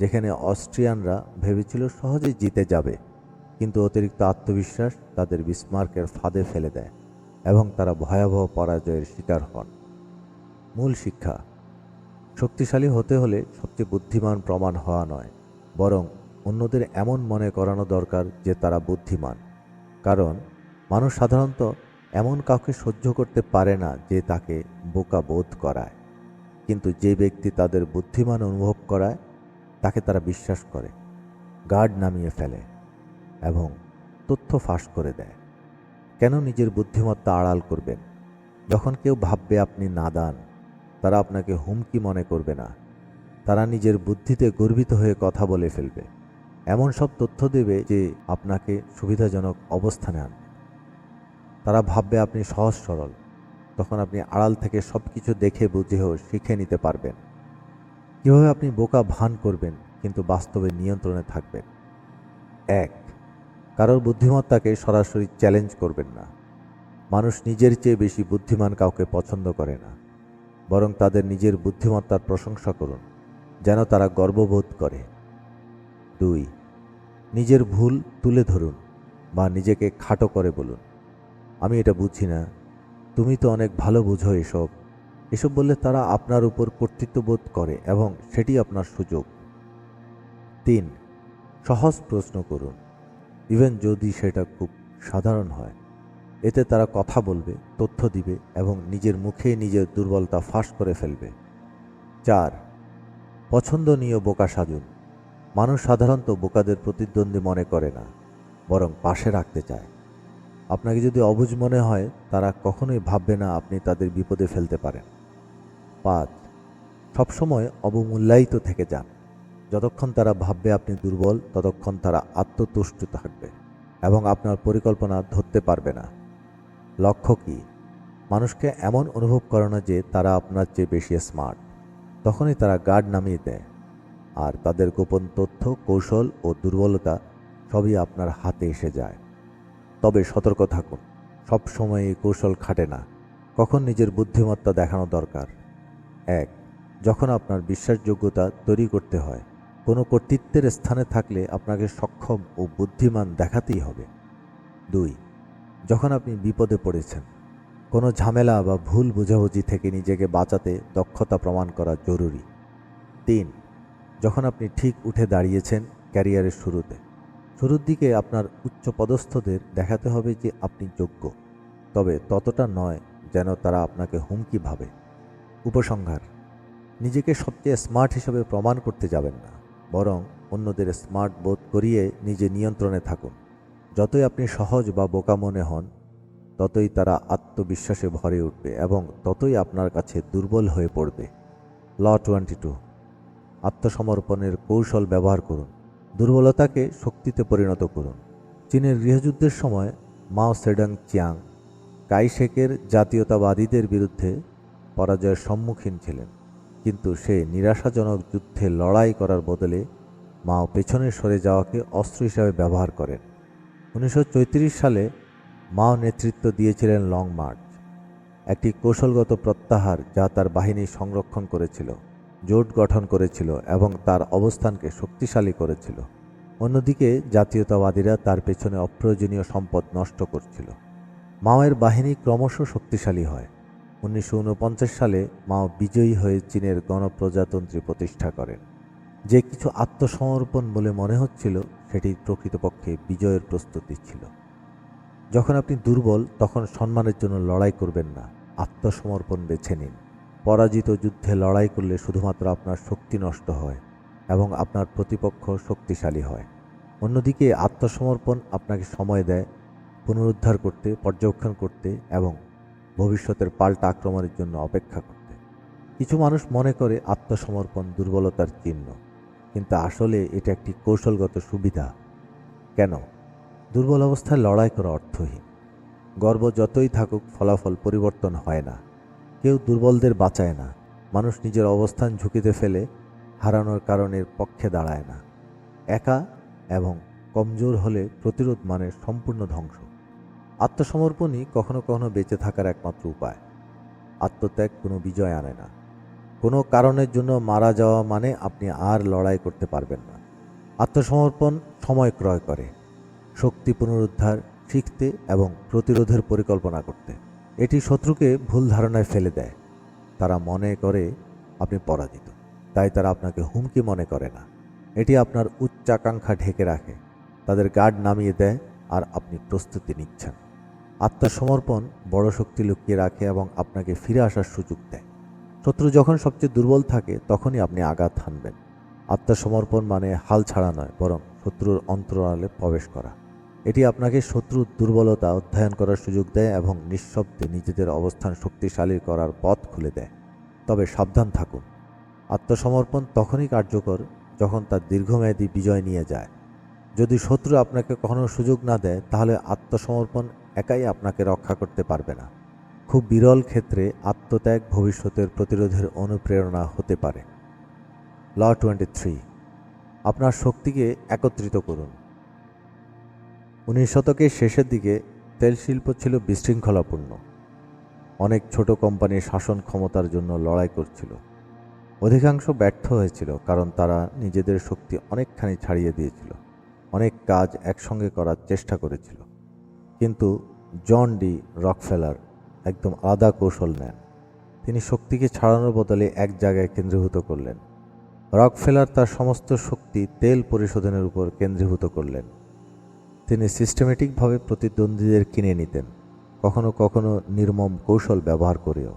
যেখানে অস্ট্রিয়ানরা ভেবেছিল সহজেই জিতে যাবে, কিন্তু অতিরিক্ত আত্মবিশ্বাস তাদের বিসমার্কের ফাঁদে ফেলে দেয় এবং তারা ভয়াবহ পরাজয়ের শিকার হন। মূল শিক্ষা: শক্তিশালী হতে হলে সবচেয়ে বুদ্ধিমান প্রমাণ হওয়া নয়, বরং অন্যদের এমন মনে করানো দরকার যে তারা বুদ্ধিমান। কারণ মানুষ সাধারণত এমন কাউকে সহ্য করতে পারে না যে তাকে বোকা বোধ করায়, কিন্তু যে ব্যক্তি তাদের বুদ্ধিমান অনুভব করায় তাকে তারা বিশ্বাস করে, গার্ড নামিয়ে ফেলে এবং তথ্য ফাঁস করে দেয়। কেন নিজের বুদ্ধিমত্তা আড়াল করবেন? যখন কেউ ভাববে আপনি নাদান, তারা আপনাকে হুমকি মনে করবে না। তারা নিজের বুদ্ধিতে গর্বিত হয়ে কথা বলে ফেলবে, এমন সব তথ্য দেবে যে আপনাকে সুবিধাজনক অবস্থানে আনবে। তারা ভাববে আপনি সহজ সরল। তখন আপনি আড়াল থেকে সব কিছু দেখে বুঝেও শিখে নিতে পারবেন কীভাবে আপনি বোকা ভান করবেন কিন্তু বাস্তবে নিয়ন্ত্রণে থাকবেন। 1. কারোর বুদ্ধিমত্তাকে সরাসরি চ্যালেঞ্জ করবেন না। মানুষ নিজের চেয়ে বেশি বুদ্ধিমান কাউকে পছন্দ করে না, বরং তাদের নিজের বুদ্ধিমত্তার প্রশংসা করুন যেন তারা গর্ববোধ করে। 2. নিজের ভুল তুলে ধরুন বা নিজেকে খাটো করে বলুন, আমি এটা বুঝি না, তুমি তো অনেক ভালো বুঝো এসব বললে তারা আপনার উপর কর্তৃত্ববোধ করে এবং সেটি আপনার সুযোগ। 3. সহজ প্রশ্ন করুন, ইভেন যদি সেটা খুব সাধারণ হয়। এতে তারা কথা বলবে, তথ্য দিবে এবং নিজের মুখে নিজের দুর্বলতা ফাঁস করে ফেলবে। 4. পছন্দনীয় বোকা সাজুন। মানুষ সাধারণত বোকাদের প্রতিদ্বন্দ্বী মনে করে না, বরং পাশে রাখতে চায়। আপনাকে যদি অবুঝ মনে হয়, তারা কখনোই ভাববে না আপনি তাদের বিপদে ফেলতে পারেন। 5. সবসময় অবমূল্যায়িত থেকে যান। যতক্ষণ তারা ভাববে আপনি দুর্বল, ততক্ষণ তারা আত্মতুষ্ট থাকবে এবং আপনার পরিকল্পনা ধরতে পারবে না। লক্ষ্য কি? মানুষকে এমন অনুভব করানো যে তারা আপনার চেয়ে বেশি স্মার্ট। তখনই তারা গার্ড নামিয়ে দেয়, আর তাদের গোপন তথ্য, কৌশল ও দুর্বলতা সবই আপনার হাতে এসে যায়। তবে সতর্ক থাকুন, সব সময় এই কৌশল খাটে না। কখন নিজের বুদ্ধিমত্তা দেখানো দরকার? 1. যখন আপনার বিশ্বাসযোগ্যতা তৈরি করতে হয়। কোনো কর্তৃত্বের স্থানে থাকলে আপনাকে সক্ষম ও বুদ্ধিমান দেখাতেই হবে। 2. যখন আপনি বিপদে পড়েছেন, কোনো ঝামেলা বা ভুল বোঝাবুঝি থেকে নিজেকে বাঁচাতে দক্ষতা প্রমাণ করা জরুরি। 3. যখন আপনি ঠিক উঠে দাঁড়িয়েছেন ক্যারিয়ারের শুরুর দিকে আপনার উচ্চপদস্থদের দেখাতে হবে যে আপনি যোগ্য, তবে ততটা নয় যেন তারা আপনাকে হুমকি ভাবে। উপসংহার: নিজেকে সবচেয়ে স্মার্ট হিসেবে প্রমাণ করতে যাবেন না, বরং অন্যদের স্মার্ট বোধ করিয়ে নিজে নিয়ন্ত্রণে থাকুন। যতই আপনি সহজ বা বোকা মনে হন, ততই তারা আত্মবিশ্বাসে ভরে উঠবে এবং ততই আপনার কাছে দুর্বল হয়ে পড়বে। ল 22: আত্মসমর্পণের কৌশল ব্যবহার করুন, দুর্বলতাকে শক্তিতে পরিণত করুন। চীনের গৃহযুদ্ধের সময় মাও সেডং চিয়াং কাইশেকের জাতীয়তাবাদীদের বিরুদ্ধে পরাজয়ের সম্মুখীন ছিলেন, কিন্তু সে নিরাশাজনক যুদ্ধে লড়াই করার বদলে মাও পেছনে সরে যাওয়াকে অস্ত্র হিসাবে ব্যবহার করেন। 1934 সালে মাও নেতৃত্ব দিয়েছিলেন লং মার্চ, একটি কৌশলগত প্রত্যাহার যা তার বাহিনী সংরক্ষণ করেছিল, জোট গঠন করেছিল এবং তার অবস্থানকে শক্তিশালী করেছিল। অন্যদিকে জাতীয়তাবাদীরা তার পেছনে অপ্রয়োজনীয় সম্পদ নষ্ট করছিল। মাওয়ের বাহিনী ক্রমশ শক্তিশালী হয়। 1949 সালে মাও বিজয়ী হয়ে চীনের গণপ্রজাতন্ত্রী প্রতিষ্ঠা করেন। যে কিছু আত্মসমর্পণ বলে মনে হচ্ছিল, সেটি প্রকৃতপক্ষে বিজয়ের প্রস্তুতি ছিল। যখন আপনি দুর্বল, তখন সম্মানের জন্য লড়াই করবেন না, আত্মসমর্পণ বেছে নিন। পরাজিত যুদ্ধে লড়াই করলে শুধুমাত্র আপনার শক্তি নষ্ট হয় এবং আপনার প্রতিপক্ষ শক্তিশালী হয়। অন্যদিকে আত্মসমর্পণ আপনাকে সময় দেয় পুনরুদ্ধার করতে, পর্যবেক্ষণ করতে এবং ভবিষ্যতের পাল্টা আক্রমণের জন্য অপেক্ষা করতে। কিছু মানুষ মনে করে আত্মসমর্পণ দুর্বলতার চিহ্ন, কিন্তু আসলে এটা একটি কৌশলগত সুবিধা। কেন? দুর্বল অবস্থায় লড়াই করা অর্থহীন। গর্ব যতই থাকুক, ফলাফল পরিবর্তন হয় না। কেউ দুর্বলদের বাঁচায় না। মানুষ নিজের অবস্থান ঝুঁকিতে ফেলে হারানোর কারণের পক্ষে দাঁড়ায় না। একা এবং কমজোর হলে প্রতিরোধ মানে সম্পূর্ণ ধ্বংস। আত্মসমর্পণই কখনো কখনো বেঁচে থাকার একমাত্র উপায়। আত্মত্যাগ কোনো বিজয় আনে না। কোনো কারণের জন্য মারা যাওয়া মানে আপনি আর লড়াই করতে পারবেন না। আত্মসমর্পণ সময় ক্রয় করে, শক্তি পুনরুদ্ধার, শিখতে এবং প্রতিরোধের পরিকল্পনা করতে। এটি শত্রুকে ভুল ধারণায় ফেলে দেয়। তারা মনে করে আপনি পরাজিত, তাই তারা আপনাকে হুমকি মনে করে না। এটি আপনার উচ্চাকাঙ্ক্ষা ঢেকে রাখে, তাদের গার্ড নামিয়ে দেয়, আর আপনি প্রস্তুতি নিচ্ছেন। আত্মসমর্পণ বড় শক্তি লুকিয়ে রাখে এবং আপনাকে ফিরে আসার সুযোগ দেয়। শত্রু যখন সবচেয়ে দুর্বল থাকে, তখনই আপনি আঘাত হানবেন। আত্মসমর্পণ মানে হাল ছাড়া নয়, বরং শত্রুর অন্তরালে প্রবেশ করা। এটি আপনাকে শত্রুর দুর্বলতা অধ্যয়ন করার সুযোগ দেয় এবং নিঃশব্দে নিজেদের অবস্থান শক্তিশালী করার পথ খুলে দেয়। তবে সাবধান থাকুন, আত্মসমর্পণ তখনই কার্যকর যখন তার দীর্ঘমেয়াদী বিজয় নিয়ে যায়। যদি শত্রু আপনাকে কখনো সুযোগ না দেয়, তাহলে আত্মসমর্পণ একাই আপনাকে রক্ষা করতে পারবে না। খুব বিরল ক্ষেত্রে আত্মত্যাগ ভবিষ্যতের প্রতিরোধের অনুপ্রেরণা হতে পারে। ল 23, আপনার শক্তিকে একত্রিত করুন। 19 শতকের শেষের দিকে তেল শিল্প ছিল বিশৃঙ্খলাপূর্ণ। অনেক ছোট কোম্পানি শাসন ক্ষমতার জন্য লড়াই করছিল। অধিকাংশ ব্যর্থ হয়েছিল কারণ তারা নিজেদের শক্তি অনেকখানি ছাড়িয়ে দিয়েছিল। অনেক কাজ একসঙ্গে করার চেষ্টা করেছিল। কিন্তু জন ডি রকফেলার একদম আলাদা কৌশল নেন। তিনি শক্তিকে ছাড়ানোর বদলে এক জায়গায় কেন্দ্রীভূত করলেন। রকফেলার তার সমস্ত শক্তি তেল পরিশোধনের উপর কেন্দ্রীভূত করলেন। তিনি সিস্টেমেটিকভাবে প্রতিদ্বন্দ্বীদের কিনে নিতেন, কখনো কখনো নির্মম কৌশল ব্যবহার করেও।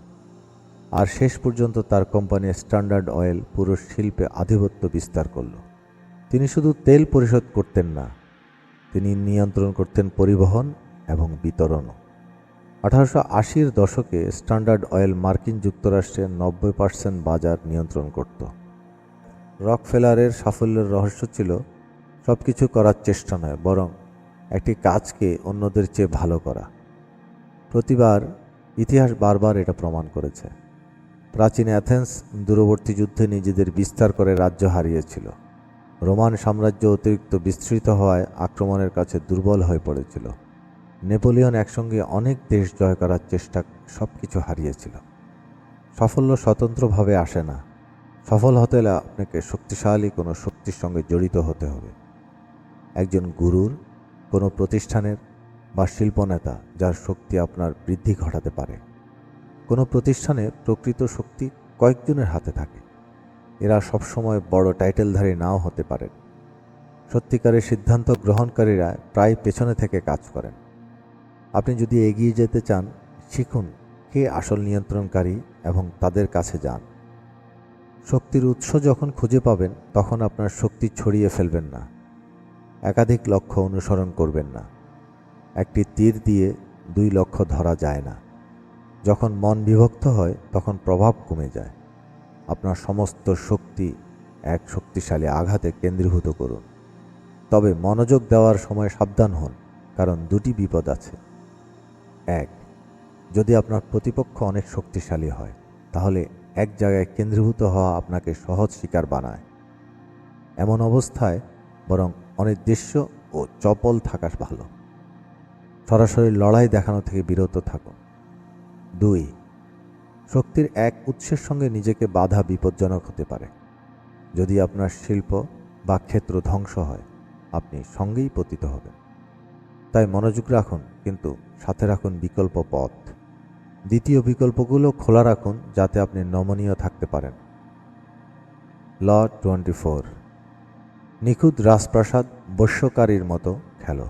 আর শেষ পর্যন্ত তার কোম্পানি স্ট্যান্ডার্ড অয়েল পুরো শিল্পে আধিপত্য বিস্তার করল। তিনি শুধু তেল পরিশোধ করতেন না, তিনি নিয়ন্ত্রণ করতেন পরিবহন এবং বিতরণও। 1880-র দশকে স্ট্যান্ডার্ড অয়েল মার্কিন যুক্তরাষ্ট্রের 90% বাজার নিয়ন্ত্রণ করত। রকফেলারের সাফল্যের রহস্য ছিল সবকিছু করার চেষ্টা নয়, বরং একটি কাজকে অন্যদের চেয়ে ভালো করা। প্রতিবার ইতিহাস বারবার এটা প্রমাণ করেছে। প্রাচীন অ্যাথেন্স দূরবর্তী যুদ্ধে নিজেদের বিস্তার করে রাজ্য হারিয়েছিল। রোমান সাম্রাজ্য অতিরিক্ত বিস্তৃত হওয়ায় আক্রমণের কাছে দুর্বল হয়ে পড়েছিল। নেপোলিয়ন একসঙ্গে অনেক দেশ জয় করার চেষ্টা সবকিছু হারিয়েছিল। সাফল্য স্বতন্ত্রভাবে আসে না। সফল হতে হলে আপনাকে শক্তিশালী কোনো শক্তির সঙ্গে জড়িত হতে হবে। একজন গুরুর, কোনো প্রতিষ্ঠানের বা শিল্পনেতা যার শক্তি আপনার বৃদ্ধি ঘটাতে পারে। কোনো প্রতিষ্ঠানে প্রকৃত শক্তি কয়েকজনের হাতে থাকে। এরা সবসময় বড় টাইটেলধারী নাও হতে পারেন। সত্যিকারের সিদ্ধান্ত গ্রহণকারীরা প্রায় পেছনে থেকে কাজ করেন। আপনি যদি এগিয়ে যেতে চান, শিখুন কে আসল নিয়ন্ত্রণকারী এবং তাদের কাছে যান। শক্তির উৎস যখন খুঁজে পাবেন, তখন আপনার শক্তি ছড়িয়ে ফেলবেন না। একাধিক লক্ষ্য অনুসরণ করবেন না। একটি তীর দিয়ে 2 লক্ষ্য ধরা যায় না। যখন মন বিভক্ত হয়, তখন প্রভাব কমে যায়। আপনার সমস্ত শক্তি এক শক্তিশালী আঘাতে কেন্দ্রীভূত করুন। তবে মনোযোগ দেওয়ার সময় সাবধান হন, কারণ 2টি বিপদ আছে। 1, যদি আপনার প্রতিপক্ষ অনেক শক্তিশালী হয়, তাহলে এক জায়গায় কেন্দ্রীভূত হওয়া আপনাকে সহজ শিকার বানায়। এমন অবস্থায় বরং অনির্দিষ্ট ও চপল থাকা ভালো। সরাসরি লড়াই দেখানো থেকে বিরত থাকুন। 2, শক্তির এক উৎসের সঙ্গে নিজেকে বাধা বিপজ্জনক হতে পারে। যদি আপনার শিল্প বা ক্ষেত্র ধ্বংস হয়, আপনি সঙ্গেই পতিত হবেন। তাই মনোযোগ রাখুন, কিন্তু সাথে রাখুন বিকল্প পথ। দ্বিতীয় বিকল্পগুলো খোলা রাখুন, যাতে আপনি নমনীয় থাকতে পারেন। ল 24, নিখুঁত রাজপ্রাসাদ বশ্যকারীর মতো খেলো।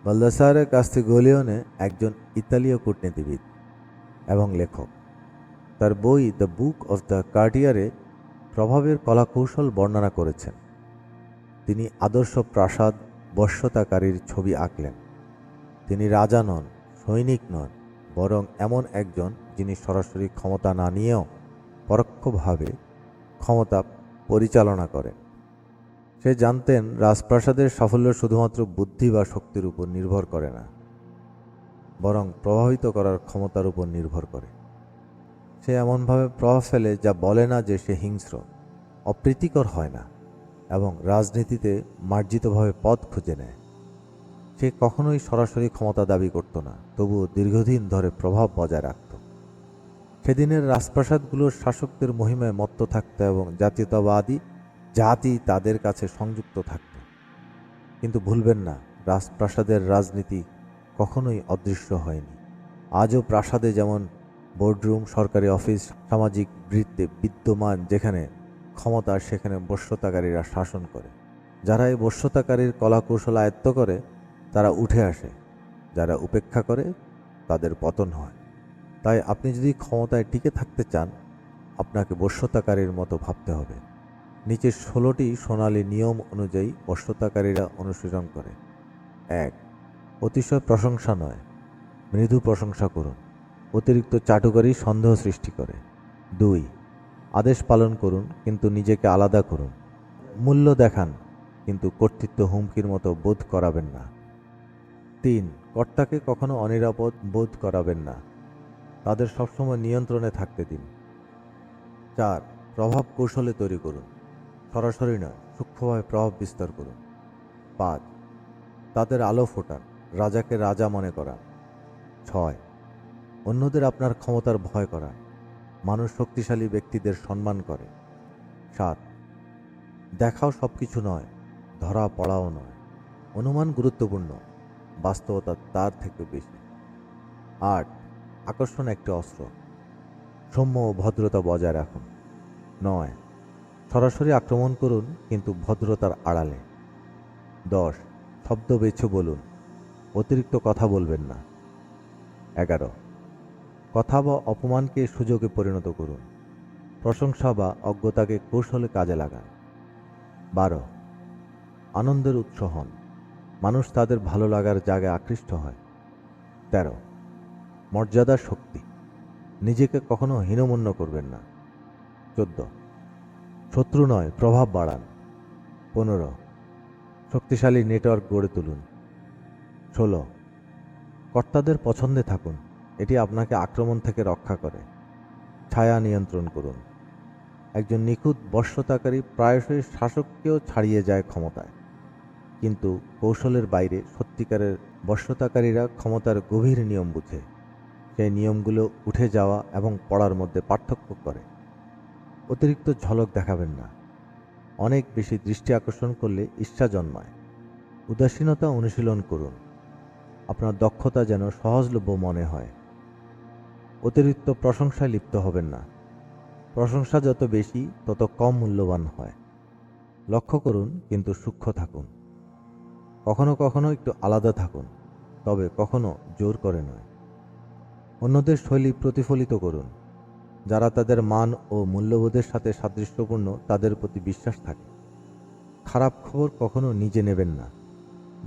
বালদাসারে কাস্তিগলিওনে একজন ইতালীয় কূটনীতিবিদ এবং লেখক। তার বই দ্য বুক অফ দ্য কার্টিয়ারে প্রভাবের কলাকৌশল বর্ণনা করেছেন। তিনি আদর্শ প্রাসাদ বশ্যতাকারীর ছবি আঁকলেন। তিনি রাজা নন, সৈনিক নন, বরং এমন একজন যিনি সরাসরি ক্ষমতা না নিয়েও পরোক্ষভাবে ক্ষমতা পরিচালনা করেন। সে জানতেন রাজপ্রাসাদের সাফল্য শুধুমাত্র বুদ্ধি বা শক্তির উপর নির্ভর করে না, বরং প্রভাবিত করার ক্ষমতার উপর নির্ভর করে। সে এমনভাবে প্রভাব ফেলে যা বলে না যে সে হিংস্র, অপ্রীতিকর হয় না এবং রাজনীতিতে মার্জিতভাবে পদ খুঁজে নেয়। সে কখনোই সরাসরি ক্ষমতা দাবি করত না, তবুও দীর্ঘদিন ধরে প্রভাব বজায় রাখত। সেদিনের রাজপ্রাসাদগুলোর শাসকদের মহিমায় মত্ত থাকত এবং জাতীয়তাবাদী জাতি তাদের কাছে সংযুক্ত থাকত। কিন্তু ভুলবেন না, রাজপ্রাসাদের রাজনীতি কখনোই অদৃশ্য হয়নি। আজও প্রাসাদে যেমন বোর্ডরুম, সরকারি অফিস, সামাজিক বৃত্তে বিদ্যমান, যেখানে ক্ষমতা সেখানে বশ্যতাকারীরা শাসন করে। যারা এই বশ্যতাকারীর কলাকৌশল আয়ত্ত করে তারা উঠে আসে, যারা উপেক্ষা করে তাদের পতন হয়। তাই আপনি যদি ক্ষমতায় টিকে থাকতে চান, আপনাকে বশ্যতাকারীর মতো ভাবতে হবে। নিচের 16টি সোনালী নিয়ম অনুযায়ী বশ্যতাকারীরা অনুশীলন করে। 1, অতিশয় প্রশংসা নয়, মৃদু প্রশংসা করুন। অতিরিক্ত চাটুকারি সন্দেহ সৃষ্টি করে। 2, আদেশ পালন করুন কিন্তু নিজেকে আলাদা করুন। মূল্য দেখান কিন্তু কর্তৃত্ব হুমকির মতো বোধ করাবেন না। 3, কর্তাকে কখনো অনিরাপদ বোধ করাবেন না, তাদের সবসময় নিয়ন্ত্রণে থাকতে দিন। 4. প্রভাব কৌশলে তৈরি করুন, সরাসরি নয়, সূক্ষ্মভাবে প্রভাব বিস্তার করুন। 5. তাদের আলো ফোটান, রাজাকে রাজা মনে করান। 6. অন্যদের আপনার ক্ষমতার ভয় করান, মানুষ শক্তিশালী ব্যক্তিদের সম্মান করে। 7. দেখাও সবকিছু নয়, ধরা পড়াও নয়, অনুমান গুরুত্বপূর্ণ, বাস্তবতা তার থেকে বেশি। 8. আকর্ষণ একটি অস্ত্র, সৌম্য ও ভদ্রতা বজায় রাখুন। 9. সরাসরি আক্রমণ করুন কিন্তু ভদ্রতার আড়ালে। 10. শব্দ বেছে বলুন, অতিরিক্ত কথা বলবেন না। 11. কথা বা অপমানকে সুযোগে পরিণত করুন, প্রশংসা বা অজ্ঞতাকে কৌশলে কাজে লাগান। 12. আনন্দের উৎস হন, মানুষ তাদের ভালো লাগার জায়গায় আকৃষ্ট হয়। 13. মর্যাদার শক্তি, নিজেকে কখনো হীনমন্য করবেন না। 14. শত্রু নয়, প্রভাব বাড়ান। 15. শক্তিশালী নেটওয়ার্ক গড়ে তুলুন। 16. কর্তাদের পছন্দে থাকুন, এটি আপনাকে আক্রমণ থেকে রক্ষা করে। ছায়া নিয়ন্ত্রণ করুন, একজন নিখুঁত বশ্যতাকারী প্রায়শই শাসককেও ছাড়িয়ে যায় ক্ষমতায়, কিন্তু কৌশলের বাইরে সত্যিকারের বশ্যতাকারীরা ক্ষমতার গভীর নিয়ম বুঝে, সেই নিয়মগুলো উঠে যাওয়া এবং পড়ার মধ্যে পার্থক্য করে। অতিরিক্ত ঝলক দেখাবেন না, অনেক বেশি দৃষ্টি আকর্ষণ করলে ঈর্ষা জন্মায়। উদাসীনতা অনুশীলন করুন, আপনার দক্ষতা যেন সহজলভ্য মনে হয়। অতিরিক্ত প্রশংসায় লিপ্ত হবেন না, প্রশংসা যত বেশি তত কম মূল্যবান হয়। লক্ষ্য করুন কিন্তু সূক্ষ্ম থাকুন, কখনো কখনো একটু আলাদা থাকুন, তবে কখনো জোর করে নয়। অন্যদের শৈলী প্রতিফলিত করুন, যারা তাদের মান ও মূল্যবোধের সাথে সাদৃশ্যপূর্ণ তাদের প্রতি বিশ্বাস থাকে। খারাপ খবর কখনো নিজে নেবেন না,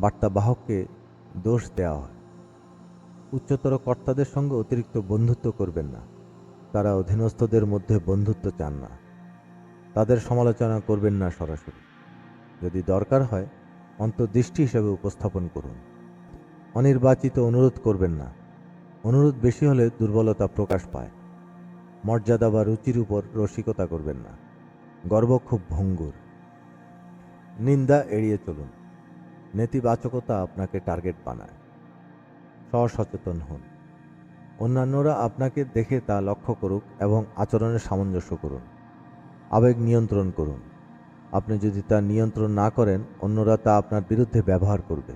বার্তাবাহককে দোষ দেওয়া হয়। উচ্চতর কর্তাদের সঙ্গে অতিরিক্ত বন্ধুত্ব করবেন না, তারা অধীনস্থদের মধ্যে বন্ধুত্ব চান না। তাদের সমালোচনা করবেন না সরাসরি, যদি দরকার হয় অন্তর্দৃষ্টি হিসেবে উপস্থাপন করুন। অনির্বাচিত অনুরোধ করবেন না, অনুরোধ বেশি হলে দুর্বলতা প্রকাশ পায়। মর্যাদা বা রুচির উপর রসিকতা করবেন না, গর্ব খুব ভঙ্গুর। নিন্দা এড়িয়ে চলুন, নেতিবাচকতা আপনাকে টার্গেট বানায়। সচেতন হন, অন্যান্যরা আপনাকে দেখে তা লক্ষ্য করুক এবং আচরণে সামঞ্জস্য করুন। আবেগ নিয়ন্ত্রণ করুন, আপনি যদি তা নিয়ন্ত্রণ না করেন অন্যরা তা আপনার বিরুদ্ধে ব্যবহার করবে।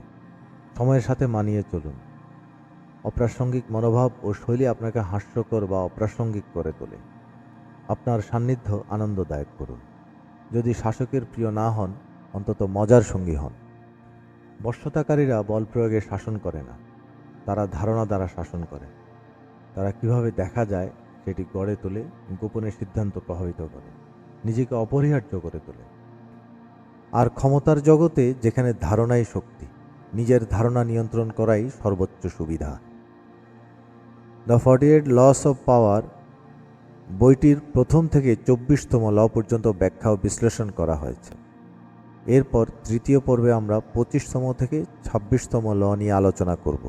সময়ের সাথে মানিয়ে চলুন, অপ্রাসঙ্গিক মনোভাব ও শৈলী আপনাকে হাস্যকর বা অপ্রাসঙ্গিক করে তোলে। আপনার সান্নিধ্য আনন্দদায়ক করুন, যদি শাসকের প্রিয় না হন অন্তত মজার সঙ্গী হন। বশ্যতাকারীরা বল প্রয়োগে শাসন করে না, তারা ধারণা দ্বারা শাসন করে। তারা কিভাবে দেখা যায় সেটি গড়ে তোলে, গোপনে সিদ্ধান্ত প্রভাবিত করে, নিজেকে অপরিহার্য করে তোলে। আর ক্ষমতার জগতে যেখানে ধারণাই শক্তি, নিজের ধারণা নিয়ন্ত্রণ করাই সর্বোচ্চ সুবিধা। দ্য 48 লস অফ পাওয়ার বইটির প্রথম থেকে 24তম ল পর্যন্ত ব্যাখ্যা ও বিশ্লেষণ করা হয়েছে। এরপর তৃতীয় পর্বে আমরা 25তম থেকে 26তম ল নিয়ে আলোচনা করব।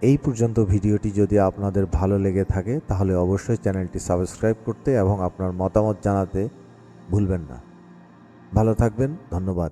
এই পর্যন্ত ভিডিওটি যদি আপনাদের ভালো লেগে থাকে তাহলে অবশ্যই চ্যানেলটি সাবস্ক্রাইব করতে এবং আপনার মতামত জানাতে ভুলবেন না। ভালো থাকবেন, ধন্যবাদ।